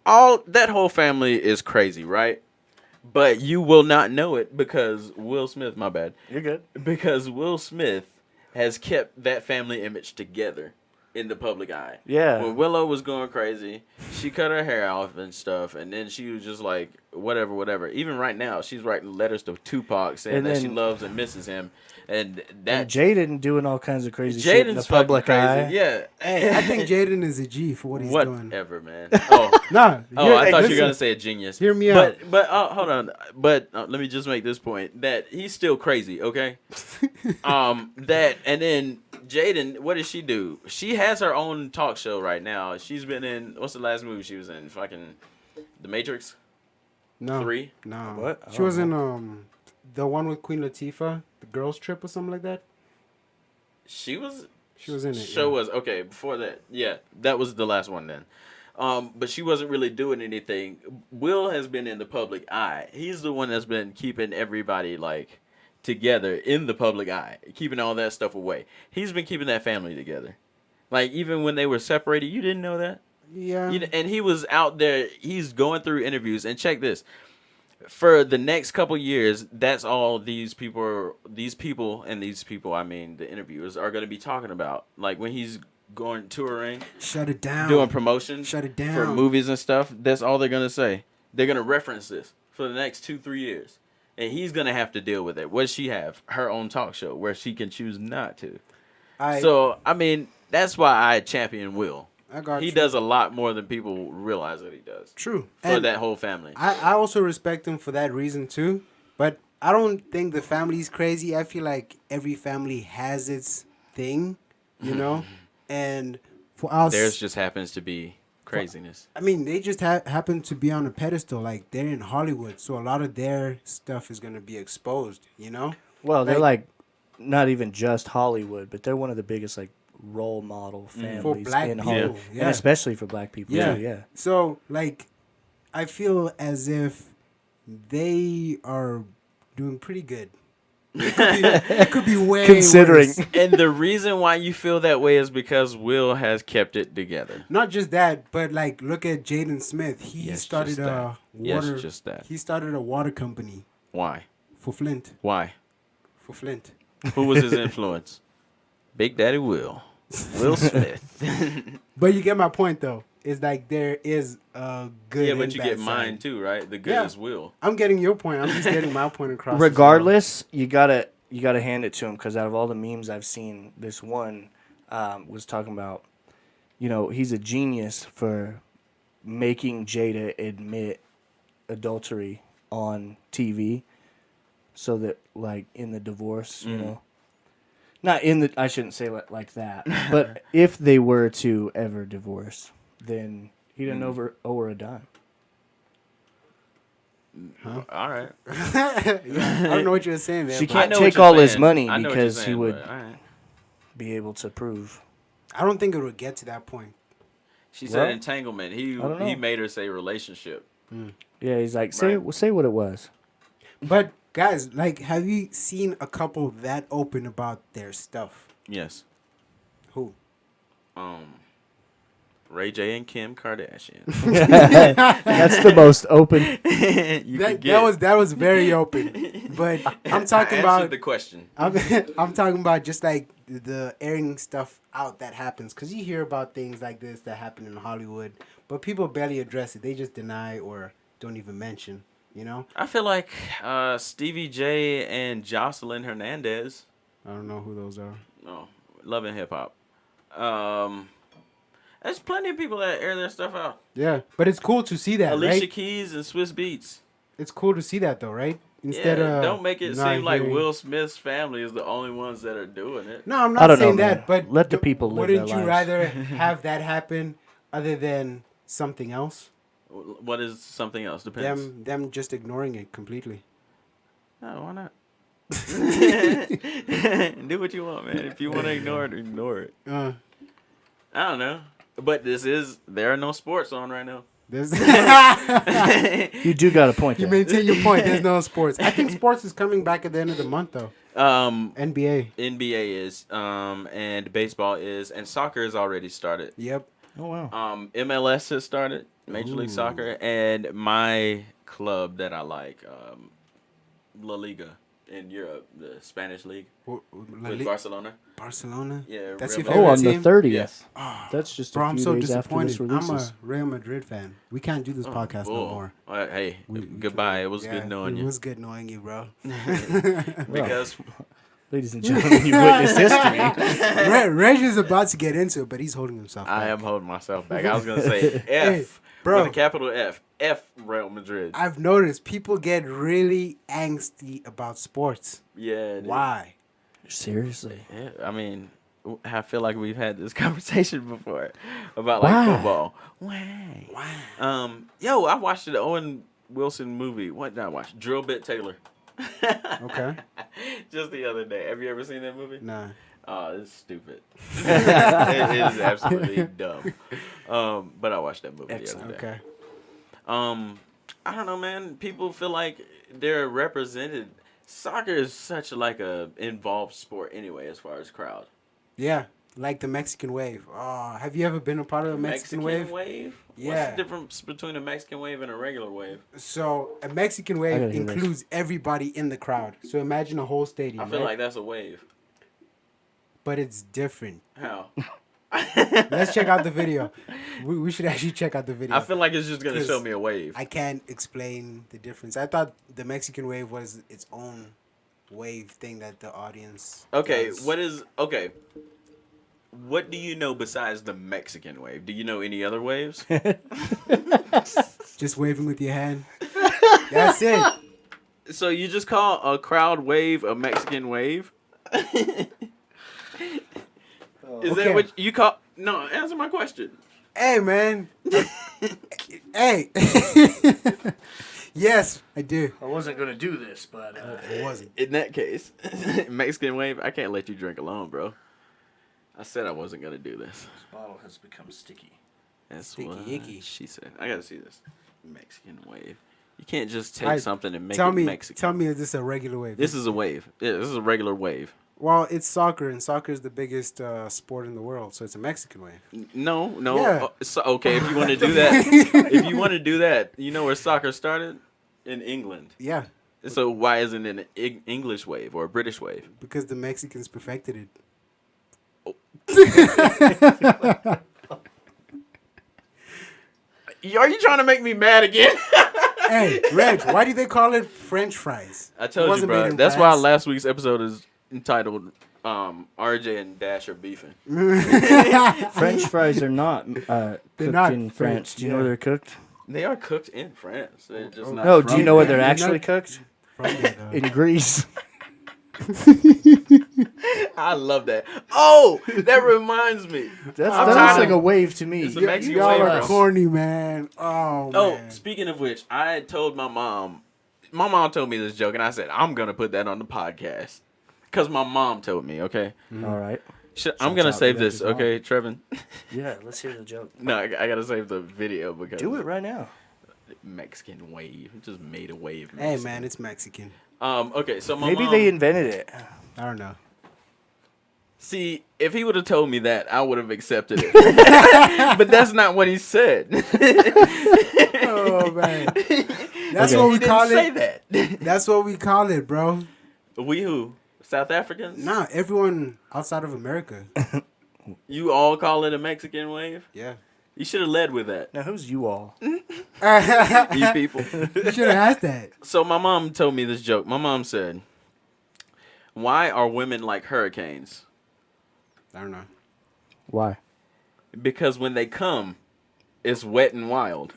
all that whole family is crazy, right? But you will not know it because Will Smith, my bad. You're good. Because Will Smith has kept that family image together in the public eye. Yeah. When Willow was going crazy, she cut her hair off and stuff, and then she was just like, whatever. Even right now, she's writing letters to Tupac saying And that she then- loves and misses him. And that And Jaden doing all kinds of crazy shit in the Jaden's fucking public crazy. eye. Yeah. Hey, I think Jaden is a G for what he's doing. Whatever, man. Oh. Nah, Oh, I thought you were listen, gonna say a genius. Hear me out. But hold on. But let me just make this point that he's still crazy. Okay. That and then Jaden, what does she do? She has her own talk show right now. She's been in what's the last movie she was in? Fucking The Matrix No, 3. no. What? I She don't was in the one with Queen Latifah, the girls' trip or something like that. She was. She was in it. Show yeah. was okay before that. Yeah, that was the last one then. But she wasn't really doing anything. Will has been in the public eye. He's the one that's been keeping everybody like together in the public eye, keeping all that stuff away. He's been keeping that family together. Like even when they were separated, you didn't know that. Yeah. And he was out there. He's going through interviews. And check this. For the next couple years, that's all these people, I mean, the interviewers are going to be talking about. Like when he's going touring, Shut it down. doing promotions Shut it down. for movies and stuff, that's all they're going to say. They're going to reference this for the next 2-3 years. And he's going to have to deal with it. What does she have? Her own talk show where she can choose not to. So, I mean, that's why I champion Will. I got He you. does a lot more than people realize that he does. True. For And that whole family. I also respect him for that reason too. But I don't think the family's crazy. I feel like every family has its thing, you know? And for us, Theirs just happens to be craziness. I mean, they just happen to be on a pedestal. Like, they're in Hollywood. So a lot of their stuff is going to be exposed, you know? Well, they're like not even just Hollywood, but they're one of the biggest like role model families For black in people, Hollywood, yeah. and especially for black people. Yeah. Too, yeah. So, like, I feel as if they are doing pretty good. It could be way Considering. worse. And the reason why you feel that way is because Will has kept it together. Not just that, but like look at Jaden Smith. He Yes, started just a that. Yes, water. just that. He started a water company Why? for Flint. Why? For Flint. Who was his influence? Big Daddy Will. Will Smith. But you get my point though. It's like there is a good. Yeah, and but you bad get mine side. too, right? The good Yeah. is Will. I'm getting your point. I'm just getting my point across. as well. Regardless, you gotta hand it to him because out of all the memes I've seen, this one was talking about, you know, he's a genius for making Jada admit adultery on TV, so that like in the divorce, you know, not in the I shouldn't say it like that, but if they were to ever divorce, then he didn't owe her a dime. All right. I don't know what you were saying there. She but can't I know what take you're all his saying. money I know what because you're he saying, would but all right. be able to prove. I don't think it would get to that point. She Well, said entanglement. He don't know. made her say relationship. Yeah, he's like, say what it was. But guys, like, have you seen a couple that open about their stuff? Yes. Who? Ray J and Kim Kardashian. That's the most open. You could get. That was very open. But I'm talking I answered about the question. I'm talking about just like the airing stuff out that happens, because you hear about things like this that happen in Hollywood, but people barely address it. They just deny or don't even mention. You know? I feel like Stevie J and Jocelyn Hernandez. I don't know who those are. No, Love and Hip Hop. There's plenty of people that air their stuff out. Yeah, but it's cool to see that, Alicia right? Keys and Swiss Beats. It's cool to see that though, right? Instead Yeah, of don't make it not seem like hearing- Will Smith's family is the only ones that are doing it. No, I'm I not don't know, saying man. that, but Let the people live Wouldn't their you lives. rather have that happen other than something else? What is something else? Depends. Them just ignoring it completely. No, why not? Do what you want, man. If you want to ignore it, ignore it. Uh, I don't know. But there are no sports on right now. there's You do got a point you there. maintain your point. There's no sports. I think sports is coming back at the end of the month, though. NBA. NBA is, and baseball is, and soccer has already started. Yep. Oh, wow. MLS has started, Major League Soccer, and my club that I like, La Liga in Europe, the Spanish league with Barcelona. Barcelona. Yeah, That's Real your Oh, favorite on the team? 30th. Yes. That's just Bro, a I'm few so days after this disappointed. I'm releases. a Real Madrid fan. We can't do this podcast no Bull. more. Hey, We goodbye. It was Yeah, good knowing it you. was good knowing you, bro. Because Ladies and gentlemen, you witnessed history. Reg is about to get into it, but he's holding himself back. I am holding myself back. I was gonna say F, Hey, bro. with a capital F. F Real Madrid. I've noticed people get really angsty about sports. Yeah. Dude. Why? Seriously. Yeah, I mean, I feel like we've had this conversation before about Why? like football. Why? Yo, I watched the Owen Wilson movie. What did I watch? Drill Bit Taylor. Okay. Just the other day. Have you ever seen that movie? Nah. Oh, it's stupid. it is absolutely dumb. But I watched that movie the other day. Okay. I don't know, man. People feel like they're represented. Soccer is such like a involved sport anyway, as far as crowd. Yeah, like the Mexican wave. Oh, have you ever been a part of a Mexican wave? What's Yeah. the difference between a Mexican wave and a regular wave? So a Mexican I wave gotta hear this. includes everybody in the crowd. So imagine a whole stadium. I feel right? like that's a wave. But it's different. How? Let's check out the video. We should actually check out the video. I feel like it's just gonna 'Cause show me a wave. I can't explain the difference. I thought the Mexican wave was its own wave thing that the audience. Okay, does. what do you know besides the Mexican wave? Do you know any other waves? Just waving with your hand. That's it. So you just call a crowd wave a Mexican wave? Is Okay. that what you call? No, answer my question. Hey, man. Hey. Yes, I do. I wasn't going to do this, but... It wasn't. In that case, Mexican wave, I can't let you drink alone, bro. I said I wasn't gonna do this. This bottle has become sticky. That's Sticky what icky. she said. I gotta see this Mexican wave. You can't just take Alright, something and make Tell it me, Mexican. tell me, is this a regular wave? This is a wave. Yeah, this is a regular wave. Well, it's soccer, and soccer is the biggest sport in the world, so it's a Mexican wave. No. Yeah. So, okay, if you want to do that, you know where soccer started? In England. Yeah, So why isn't it an English wave or a British wave? because the Mexicans perfected it. Are you trying to make me mad again? Hey, Reg, why do they call it French fries? I It told you, wasn't made bro. in That's why France. last week's episode is entitled RJ and Dash are beefing. French fries are not cooked not in France. French, Do you know yeah. where they're cooked? They are cooked in France. They're just not. Oh, do you from know where there. they're They're actually not- cooked? From there, though. In Greece. I love that. Oh, that reminds me. That I'm looks tired like of- a wave to me. It's a Y- Mexican y'all wave, are bro. corny, man. Oh, Oh, man. speaking of which, I had told my mom. My mom told me this joke, and I said I'm gonna put that on the podcast because my mom told me. Okay, All right. I'm gonna out save to this. Becky's mom. Okay, Trevin. Yeah, let's hear the joke. No, I gotta save the video because Do it right now. Mexican wave. It just made a wave. Hey, Mexican. man, it's Mexican. Okay, so my Maybe mom, they invented it. I don't know. see, if he would have told me that, I would have accepted it. But that's not what he said. Oh, man. That's Okay. what He we didn't call say it. that. That's what we call it, bro. We who? South Africans? Nah, everyone outside of America. You all call it a Mexican wave? Yeah. You should have led with that, Now, who's you all? You you people. should have asked that. So my mom told me this joke. My mom said, "Why are women like hurricanes? I don't know. Why? Because when they come, it's wet and wild."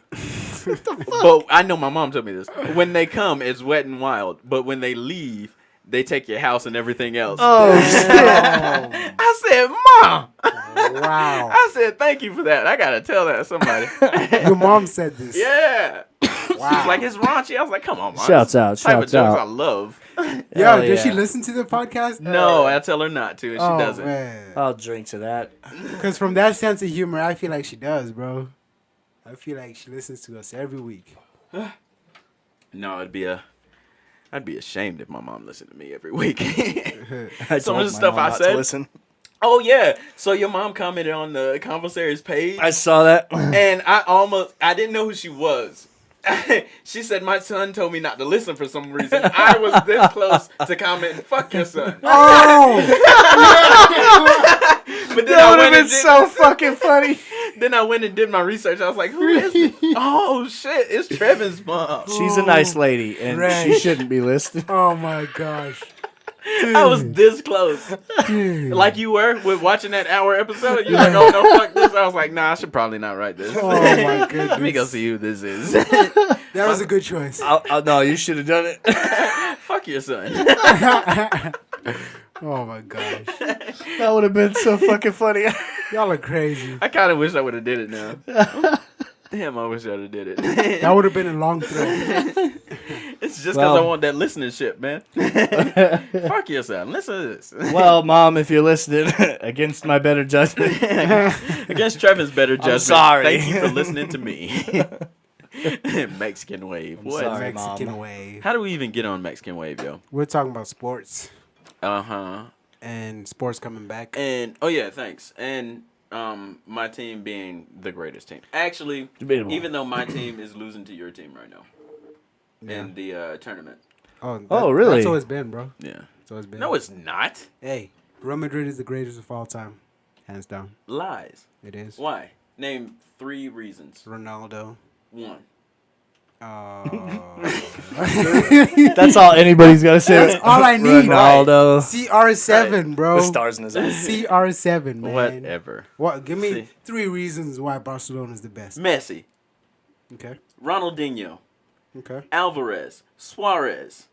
But I know my mom told me this. When they come, it's wet and wild. But when they leave, they take your house and everything else. Oh, I said, "Mom." Wow. I said, "Thank you for that. I gotta tell that to somebody." Your mom said this. Yeah. She was Wow. like, "It's raunchy." I was like, "Come on, mom." Shouts out, This type of shouts jokes out. I love. Yo, Hell does she yeah. listen to the podcast? No, I tell her not to, and she Oh, doesn't. man. I'll drink to that. Because from that sense of humor, I feel like she does, bro. I feel like she listens to us every week. No, I'd be ashamed if my mom listened to me every week. I Some told of the my stuff mom I not said. to listen. Oh yeah, so your mom commented on the Convosaries page, I saw that. and I didn't know who she was. She said my son told me not to listen for some reason. I was this close to commenting, "Fuck your son." Oh! But then That I would have went been and did, so fucking funny. Then I went and did my research. I was like, "Who is it?" Oh shit, it's Trevin's mom. She's a nice lady, and Right. she shouldn't be listening. Oh, my gosh. I was this close. Dude. Like you were with watching that hour episode. You're like, "Oh no, fuck this." I was like, "Nah, I should probably not write this." Oh, my goodness. Let me go see who this is. That was a good choice. No, you should have done it. Fuck your son. Oh, my gosh. That would have been so fucking funny. Y'all are crazy. I kind of wish I would have did it now. Damn, I wish I would have did it. That would have been a long throw. It's just because Well- I want that listenership, man. Fuck your son. Listen to this. Well, Mom, if you're listening, against my better judgment, Against Trevor's better judgment. sorry. Thank you for listening to me. Mexican wave. What? sorry. Mexican Mom. wave. How do we even get on Mexican wave, yo? We're talking about sports Uh-huh. and sports coming back. And oh yeah, thanks. And my team being the greatest team. Actually, Debatable. even though my team is losing to your team right now in the tournament. Oh, really? That's always been, bro. Yeah. That's always been. No, it's not. Hey, Real Madrid is the greatest of all time. Hands down. Lies. It is. Why? Name 3 reasons. Ronaldo. 1. That's all anybody's got to say. That's all I need. Ronaldo. CR7, bro. The stars in his eyes. CR7, man. Whatever. What? Give me See. 3 reasons why Barcelona is the best. Messi, Okay. Ronaldinho, Okay. Alvarez, Suarez.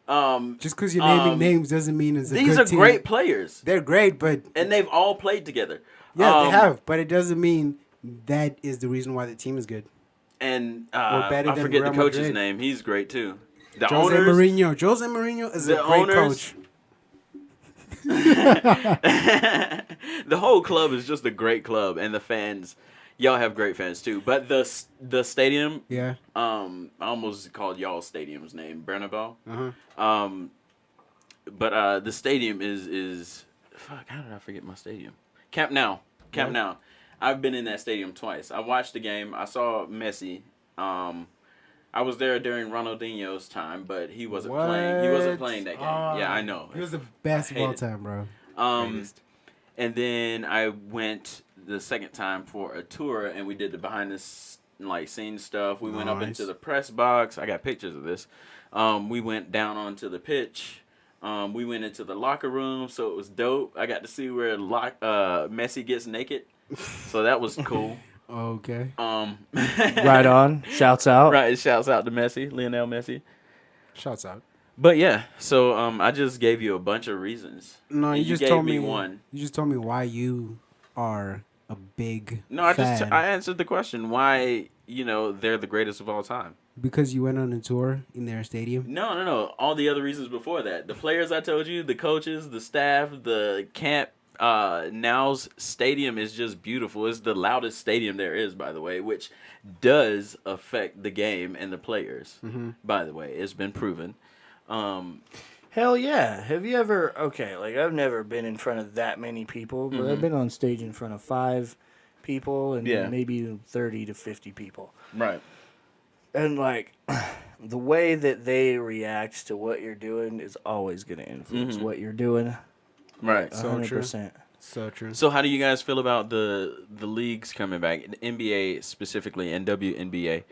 Just because you're naming names doesn't mean it's a These good are team. great players, They're great, but and they've all played together. yeah, they have. But it doesn't mean that is the reason why the team is good. And better I than forget Real the coach's Madrid. name. He's great too. The Jose owners. Mourinho. Jose Mourinho is a The great owners- coach. The whole club is just a great club, and the fans, y'all have great fans too. But the stadium, Yeah. I almost called y'all stadium's name Bernabeu. Uh-huh. But the stadium is fuck. How did I forget my stadium? Camp Nou. Camp Nou. I've been in that stadium twice. I watched the game. I saw Messi. I was there during Ronaldinho's time, but he wasn't playing. He wasn't playing that game. Yeah, I know. He was the best of all hate it. time, bro. Greatest. And then I went the second time for a tour, and we did the behind the scenes stuff. We went up Nice. into the press box. I got pictures of this. We went down onto the pitch. We went into the locker room, so it was dope. I got to see where Messi gets naked, so that was cool. Okay. Right on. Shouts out. Right, shouts out to Messi, Lionel Messi. Shouts out. But yeah, so I just gave you a bunch of reasons. No, And you just gave told me me one. You just told me why you are a big No, I fan. I answered the question why they're the greatest of all time. Because you went on a tour in their stadium. No. All the other reasons before that. The players I told you, the coaches, the staff, the camp. Now's stadium is just beautiful. It's the loudest stadium there is, by the way, which does affect the game and the players. Mm-hmm. By the way, it's been proven. Hell yeah. Have you ever, I've never been in front of that many people, but I've been on stage in front of 5 people and Yeah. maybe 30 to 50 people. Right. And the way that they react to what you're doing is always going to influence what you're doing. Right. So 100%. So true. So how do you guys feel about the leagues coming back, the NBA specifically and WNBA,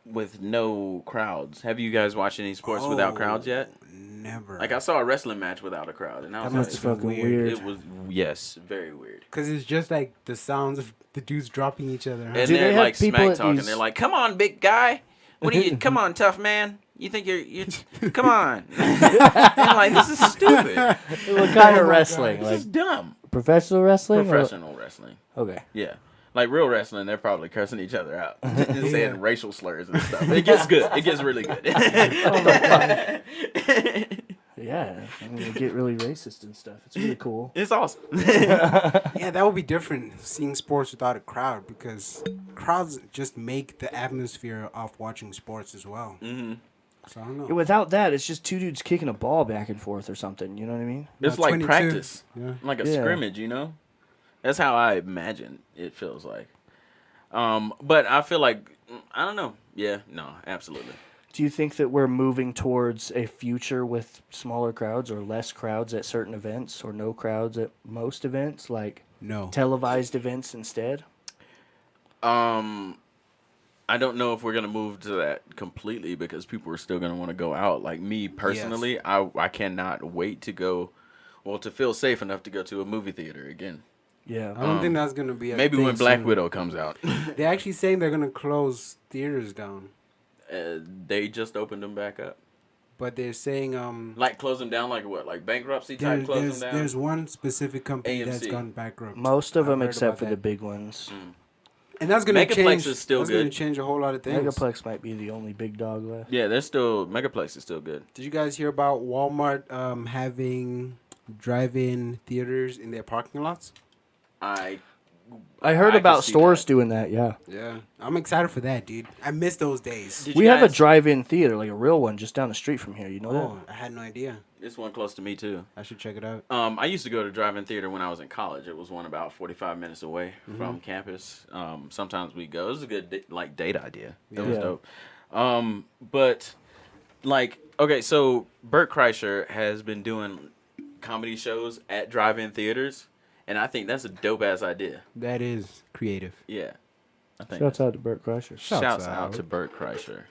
with no crowds? Have you guys watched any sports without crowds yet? Never. Like I saw a wrestling match without a crowd, and I was That like, must That's fucking weird. it was very weird. Because it's just like the sounds of the dudes dropping each other. Huh? And Do they they're have like people smack at talking. these- They're like, "Come on, big guy. What do you? Come on, tough man. You think you're come on." I'm like, this is stupid. What kind of wrestling? This Like is dumb. professional wrestling? Professional wrestling. Okay. Yeah. Like real wrestling, they're probably cursing each other out and saying racial slurs and stuff. It gets good. It gets really good. Oh my god. Yeah, I mean, they get really racist and stuff. It's really cool. It's awesome. Yeah, that would be different seeing sports without a crowd because crowds just make the atmosphere of watching sports as well. Mm-hmm. So I don't know. Yeah, without that, it's just two dudes kicking a ball back and forth or something. You know what I mean? It's About like 22. practice, Yeah. like a Yeah. scrimmage. You know, that's how I imagine it feels like. But I feel like I don't know. Yeah, no, absolutely. Do you think that we're moving towards a future with smaller crowds or less crowds at certain events or no crowds at most events, like No. televised events instead? I don't know if we're gonna move to that completely because people are still gonna want to go out. Like me personally, I cannot wait to go. Well, to feel safe enough to go to a movie theater again. Yeah. I don't think that's gonna be a Maybe thing when Black soon. Widow comes out. They're actually saying they're gonna close theaters down, They just opened them back up. but they're saying Like close them down, like what? Like bankruptcy type close them down. there's one specific company that's AMC. gone bankrupt. Most of I've them heard except about for the that. big ones. And that's gonna Megaplex change. is still that's gonna good. change a whole lot of things. Megaplex might be the only big dog left. Yeah, they're still Megaplex is still good. Did you guys hear about Walmart having drive-in theaters in their parking lots? I I heard can about see stores that. doing that, yeah. Yeah, I'm excited for that, dude. I miss those days. Did We you have a guys- drive-in theater, like a real one, just down the street from here. You know Oh, I had no idea. This one close to me too. I should check it out. I used to go to drive-in theater when I was in college. It was one about 45 minutes away from campus. Sometimes we go. It was a good date idea. That was Yeah. dope. But like, okay, so Bert Kreischer has been doing comedy shows at drive-in theaters, and I think that's a dope ass idea. That is creative. Yeah, I think. Shouts out to Burt Kreischer. Shouts out to Bert Kreischer.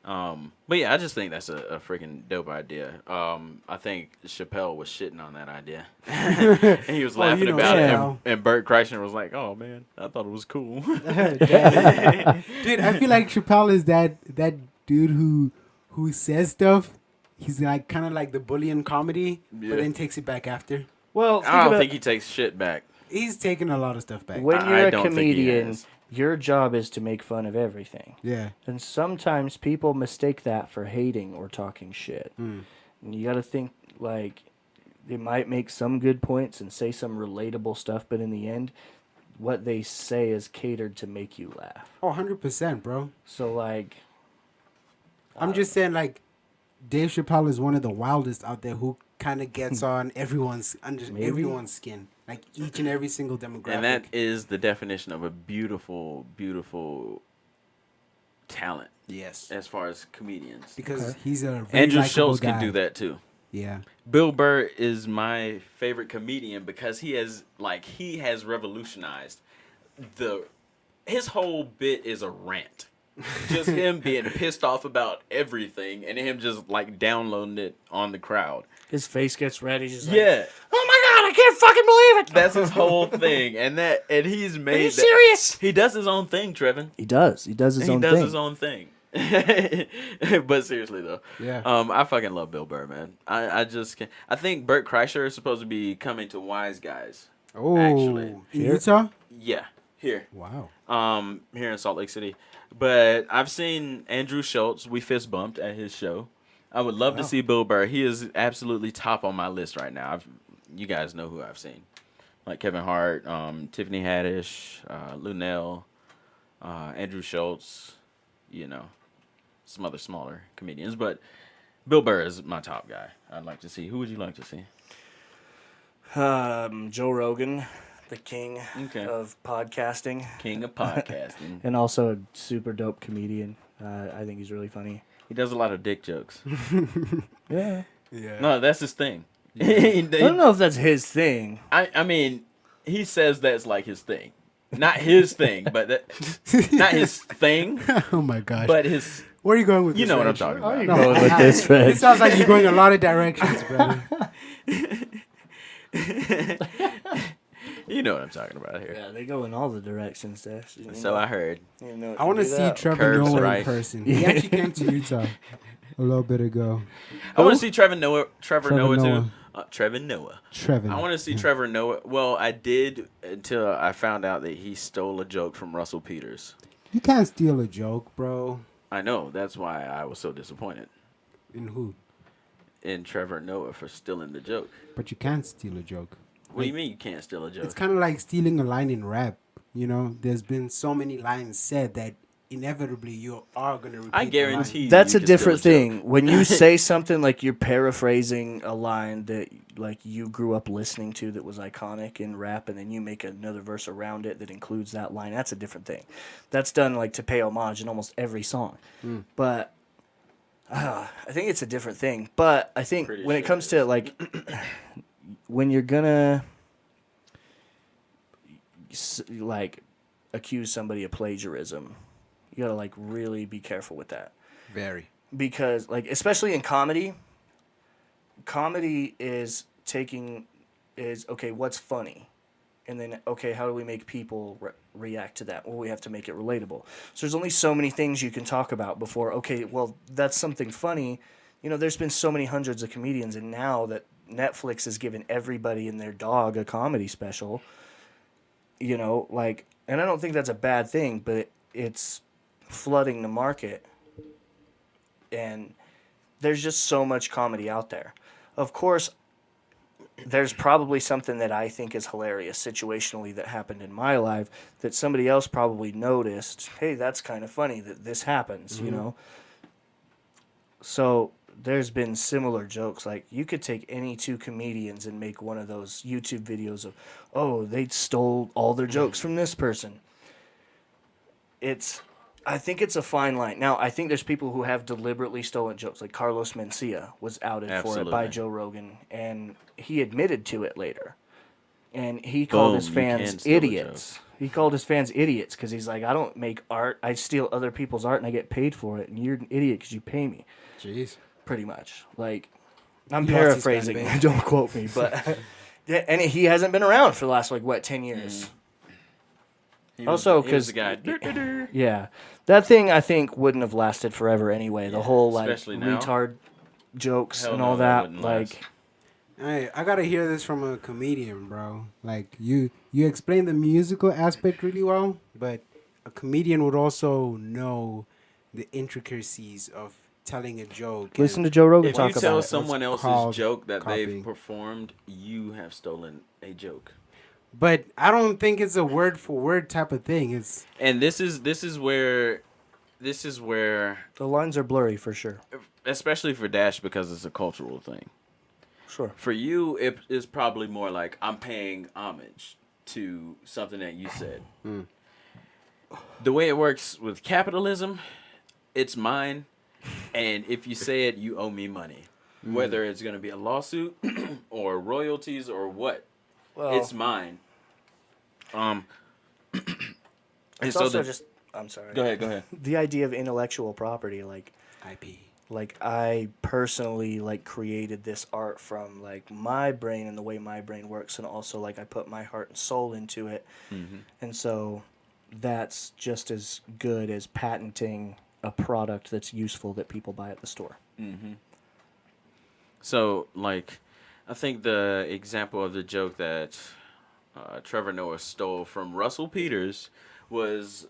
But yeah, I just think that's a freaking dope idea. I think Chappelle was shitting on that idea, and he was laughing you know about Chappelle. it. And Bert Kreischer was like, "Oh man, I thought it was cool." Dude, I feel like Chappelle is that dude who says stuff. He's like kind of like the bully in comedy, Yeah. but then takes it back after. Well, I don't think he takes shit back. He's taking a lot of stuff back. when I you're a don't think he comedian, has. your job is to make fun of everything. Yeah. And sometimes people mistake that for hating or talking shit. And you got to think, like, they might make some good points and say some relatable stuff, but in the end, what they say is catered to make you laugh. Oh, 100%, bro. So, like, I'm just saying, like, Dave Chappelle is one of the wildest out there who kind of gets on everyone's everyone's skin, like each and every single demographic. And that is the definition of a beautiful, beautiful talent yes, as far as comedians. because he's a very Andrew likable Schultz guy. can do that too. Yeah, Bill Burr is my favorite comedian because he has revolutionized his whole bit is a rant. Just him being pissed off about everything and him just like downloading it on the crowd. his face gets red. He's just like, Yeah. oh my God, I can't fucking believe it. That's his whole thing. And he's made Are you that- serious? He does his own thing, Trevin. He does. He does his He own does thing. his own thing. But seriously though, Yeah. I fucking love Bill Burr, man. I just can't. I think Bert Kreischer is supposed to be coming to Wise Guys. Oh, Actually. in Here? Utah? Yeah, here, Wow. here in Salt Lake City. But I've seen Andrew Schultz. We fist bumped at his show. I would love to see Bill Burr. He is absolutely top on my list right now. You guys know who I've seen, like Kevin Hart, Tiffany Haddish, Lunel, Andrew Schultz. You know, some other smaller comedians, but Bill Burr is my top guy. I'd like to see. Who would you like to see? Joe Rogan, the king Okay. of podcasting, King of podcasting. and also a super dope comedian. I think he's really funny. He does a lot of dick jokes. Yeah. Yeah. No, that's his thing. I don't know if that's his thing. I mean, he says that's like his thing. Not his thing, but not his thing, Oh my gosh. but his. Where are you going with You this? know what I'm Reg? talking Where are about. you going with this, Reg? It sounds like you're going a lot of directions, brother. You know what I'm talking about here. Yeah, they go in all the directions, Dash. You So know- I heard. you know I want to do see that. Trevor Curves Noah right. in person. He actually came to Utah a little bit ago. I want to see Trevor Noah Trevor Noah. Trevor Noah. Trevor. I want to see Trevor Noah. Well, I did until I found out that he stole a joke from Russell Peters. You can't steal a joke, bro. I know. That's why I was so disappointed In who? in Trevor Noah for stealing the joke. But you can't steal a joke. What do you mean you can't steal a joke? It's kind of like stealing a line in rap. You know, there's been so many lines said that inevitably you are going to repeat I the guarantee line. you. That's you a can steal different joke. thing. When you say something like you're paraphrasing a line that like you grew up listening to that was iconic in rap, and then you make another verse around it that includes that line, that's a different thing. That's done like to pay homage in almost every song. But I think it's a different thing. But I think Pretty when it sure comes it to like when you're gonna like accuse somebody of plagiarism, you gotta like really be careful with that. Very. Because like especially in comedy is okay, what's funny, and then okay, how do we make people react to that? Well, we have to make it relatable. So there's only so many things you can talk about before okay, well, that's something funny. You know, there's been so many hundreds of comedians, and now that Netflix has given everybody and their dog a comedy special, you know, like, and I don't think that's a bad thing, but it's flooding the market, and there's just so much comedy out there. Of course, there's probably something that I think is hilarious situationally that happened in my life that somebody else probably noticed. Hey, that's kind of funny that this happens, you know? So there's been similar jokes. Like, you could take any two comedians and make one of those YouTube videos of, oh, they stole all their jokes from this person. I think it's a fine line. Now, I think there's people who have deliberately stolen jokes. Like Carlos Mencia was outed for it by Absolutely. Joe Rogan, and he admitted to it later. And he called his Boom, you can fans steal a idiots. He called his fans idiots because he's like, I don't make art. I steal other people's art, and I get paid for it. And you're an idiot because you pay me. Jeez. Pretty much. Like, I'm He lost his fan paraphrasing. base. Don't quote me. But yeah, and he hasn't been around for the last, 10 years. He Also, he was 'cause- the guy. Yeah. That thing, I think, wouldn't have lasted forever anyway. The whole, especially now. retard jokes Hell and no, all that that. wouldn't Like, last. Hey, I gotta hear this from a comedian, bro. Like you explain the musical aspect really well, but a comedian would also know the intricacies of telling a joke. listen to and Joe Rogan If talk you tell about it. someone It's else's called joke that they've copying. performed, you have stolen a joke. But I don't think it's a word for word type of thing. It's And this is where, The lines are blurry for sure. especially for Dash, because it's a cultural thing. Sure. For you, it is probably more like I'm paying homage to something that you said. The way it works with capitalism, it's mine, and if you say it, you owe me money. Whether it's going to be a lawsuit or royalties or what, Well, it's mine. And it's so also just... I'm sorry. go ahead. The idea of intellectual property, like IP. I personally created this art from my brain and the way my brain works, and also I put my heart and soul into it, and so that's just as good as patenting a product that's useful that people buy at the store. So, I think the example of the joke that Trevor Noah stole from Russell Peters was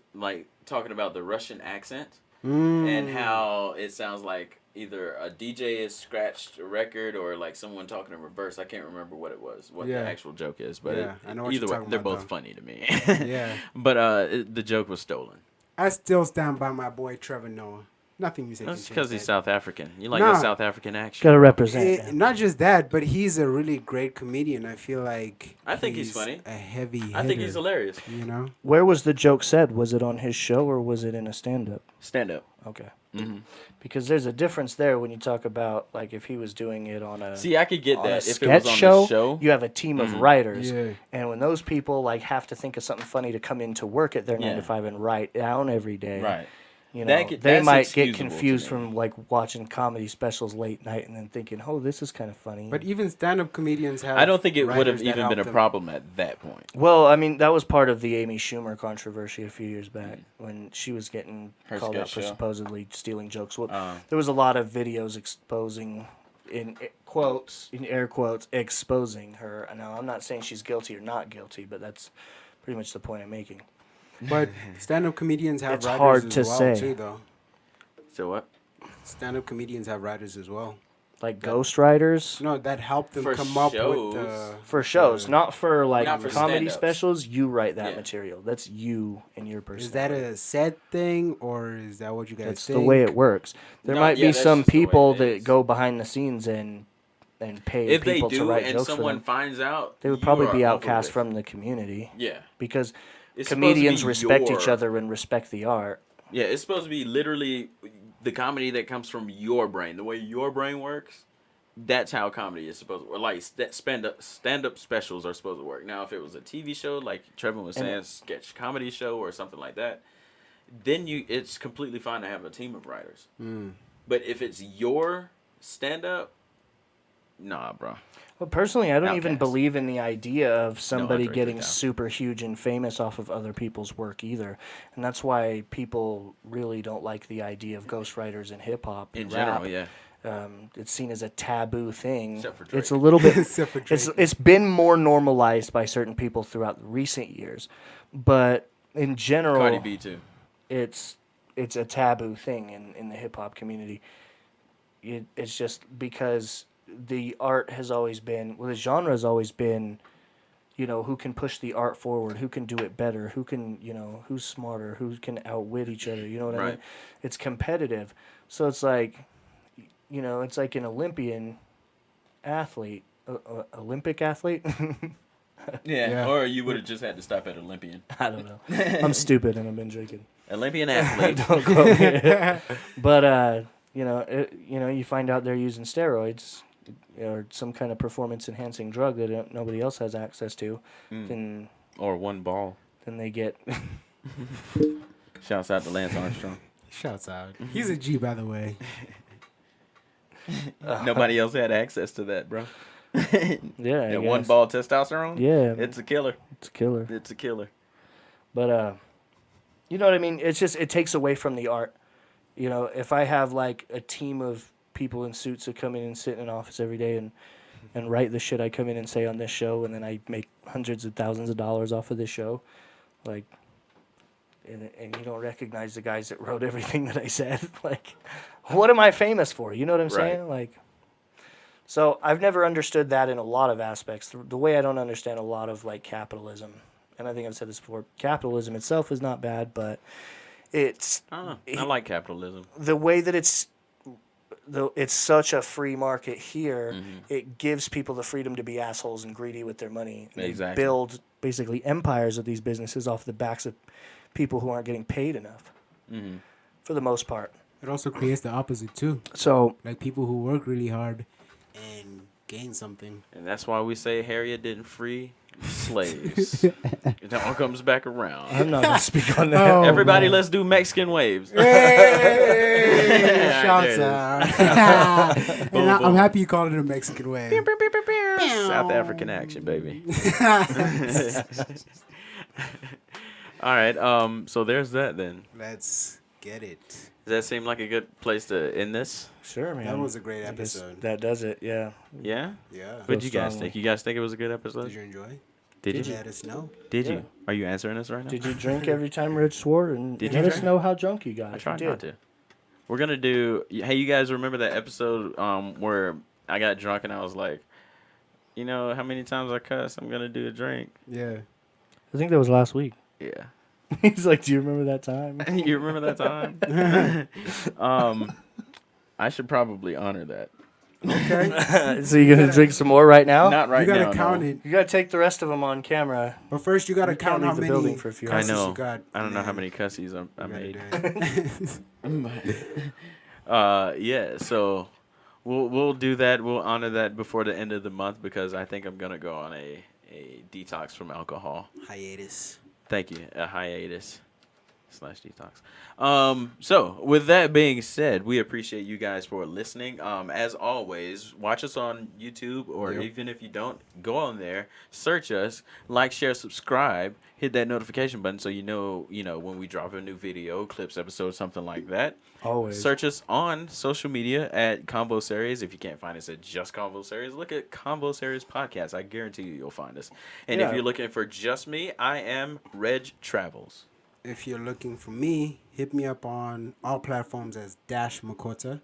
talking about the Russian accent and how it sounds like either a DJ has scratched a record or someone talking in reverse. I can't remember what it was, the actual joke is, but Yeah, I know what either you're way, talking they're about, both though. funny to me. Yeah. But the joke was stolen. I still stand by my boy Trevor Noah. Nothing you say can That's change because he's that. South African. You like Nah. the South African action. Gotta represent. man. Not just that, but he's a really great comedian. I feel like I think he's funny. A heavy hitter, I think he's hilarious. You know? Where was the joke said? Was it on his show or was it in a stand-up? Stand up. Okay. Because there's a difference there when you talk about if he was doing it on a See, I could get on a that if sketch it was on show, the show. you have a team of writers, Yeah. and when those people have to think of something funny to come into work at their 9 to 5 and write down every day, Right. You know, That they that's might get excusable to confused me. from watching comedy specials late night and then thinking, "Oh, this is kind of funny." But even stand-up comedians have. I don't think it would writers have that even been help a them. problem at that point. well, I mean, that was part of the Amy Schumer controversy a few years back when she was getting Her called out sketch for show? supposedly stealing jokes. Well, there was a lot of videos exposing in air quotes, exposing her. Now, I'm not saying she's guilty or not guilty, but that's pretty much the point I'm making. But stand-up comedians have It's writers hard as to well say. too, though. So what? Stand-up comedians have writers as well. Like ghostwriters No, that help them For come up shows. with the... for shows, not for like Not for comedy stand-ups. specials. You write that Yeah. material. That's you and your person. Is that a set thing, or is that what you guys That's think? the way it works. There No, might yeah, be that's some just the way people it that is. go behind the scenes and pay If they people to do write and jokes for someone them. finds out, They would you probably are be over outcast with. from the community Yeah. because It's supposed to be comedians respect each your- other and respect the art. Yeah, it's supposed to be literally the comedy that comes from your brain. The way your brain works, that's how comedy is supposed to work. Like, stand-up specials are supposed to work. Now, if it was a TV show, like Trevor was saying, sketch comedy show or something like that, then it's completely fine to have a team of writers. But if it's your stand-up, nah, bro. Well, personally, I don't even Outcast. believe in the idea of somebody agree getting with that. super huge and famous off of other people's work either. And that's why people really don't like the idea of ghostwriters in hip-hop In and general, rap. yeah. It's seen as a taboo thing. Except for Drake. It's a little bit. Except for Drake. It's been more normalized by certain people throughout recent years, but in general, Cardi B, too. it's a taboo thing in the hip hop community. It's just because the art has always been, the genre has always been, who can push the art forward, who can do it better, who can, who's smarter, who can outwit each other. You know what I mean? Right. It's competitive, so it's like, it's like an Olympian athlete, Olympic athlete. Yeah. Or you would have just had to stop at Olympian. I don't know. I'm stupid and I've been drinking. Olympian athlete. Don't quote me. But you find out they're using steroids or some kind of performance enhancing drug that nobody else has access to. Then Or one ball. they get. Shouts out to Lance Armstrong. Shouts out. He's a G, by the way. Nobody else had access to that, bro. Yeah, That one guess. ball testosterone? Yeah, It's a killer. it's a killer. It's a killer. But you know what I mean? It's just it takes away from the art. If I have like a team of people in suits that come in and sit in an office every day and write the shit I come in and say on this show, and then I make hundreds of thousands of dollars off of this show, like, and you don't recognize the guys that wrote everything that I said, like, what am I famous for? You know what I'm saying? Like, so I've never understood that in a lot of aspects. The way I don't understand a lot of like capitalism, and I think I've said this before, capitalism itself is not bad, but it's I like capitalism. the way that it's such a free market here, it gives people the freedom to be assholes and greedy with their money. And Exactly. build basically empires of these businesses off the backs of people who aren't getting paid enough, for the most part. It also creates the opposite, too. So Like people who work really hard and gain something. And that's why we say Harriet didn't free slaves. It all comes back around. I'm not going to speak on that. Oh, Everybody, man. let's do Mexican waves. Hey, shouts There it out. And Boom, I'm boom. happy you called it a Mexican way. South African action, baby. All right. So there's that then. Let's get it. Does that seem like a good place to end this? Sure, man. That was a great I guess episode. that does it, yeah. Yeah. Yeah. What did you guys strongly. think? You guys think it was a good Did episode? you enjoy? Did you? Let us know. Did Yeah. you? Are you answering us right now? Did you drink every time Rich swore? And Did let you us drink? know how drunk you got. I if you tried did. not to. We're gonna do. Hey, you guys remember that episode where I got drunk and I was like, you know how many times I cuss? I'm gonna do a drink. Yeah. I think that was last week. Yeah. He's like, do you remember that time? You remember that time? I should probably honor that. Okay. So you're going to drink some more right now? Not right you gotta now. count no. it. You got to take the rest of them on camera. But first, you gotta You can't count leave how the many building for a few I hours. know. you got. I don't know and how then many cussies I you made. gotta do it. Yeah. So we'll do that. We'll honor that before the end of the month because I think I'm gonna go on a detox from alcohol. Hiatus. Thank you. A hiatus. /detox. So with that being said, we appreciate you guys for listening. As always, watch us on YouTube, or even if you don't, go on there, search us, like, share, subscribe, hit that notification button so you know when we drop a new video, clips, episode, something like that. Always. Search us on social media at Convosaries. If you can't find us at just Convosaries, look at Convosaries Podcast. I guarantee you'll find us. And if you're looking for just me, I am Reg Travels. If you're looking for me, hit me up on all platforms as Makota.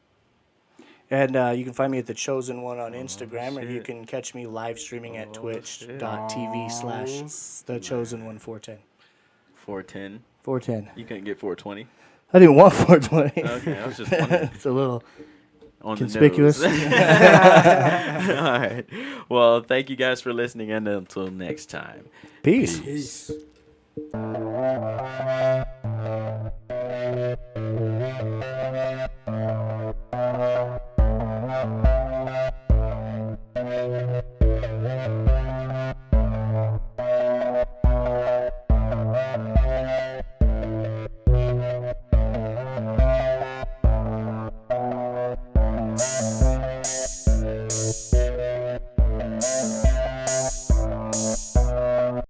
And you can find me at The Chosen One on Instagram, or you can catch me live streaming at twitch.tv/The Chosen One 410. 410. 410. You couldn't get 420. I didn't want 420. Okay, I was just wondering. It's a little On conspicuous. The nose. All right. Well, thank you guys for listening, and until next time. Peace. Peace. Peace.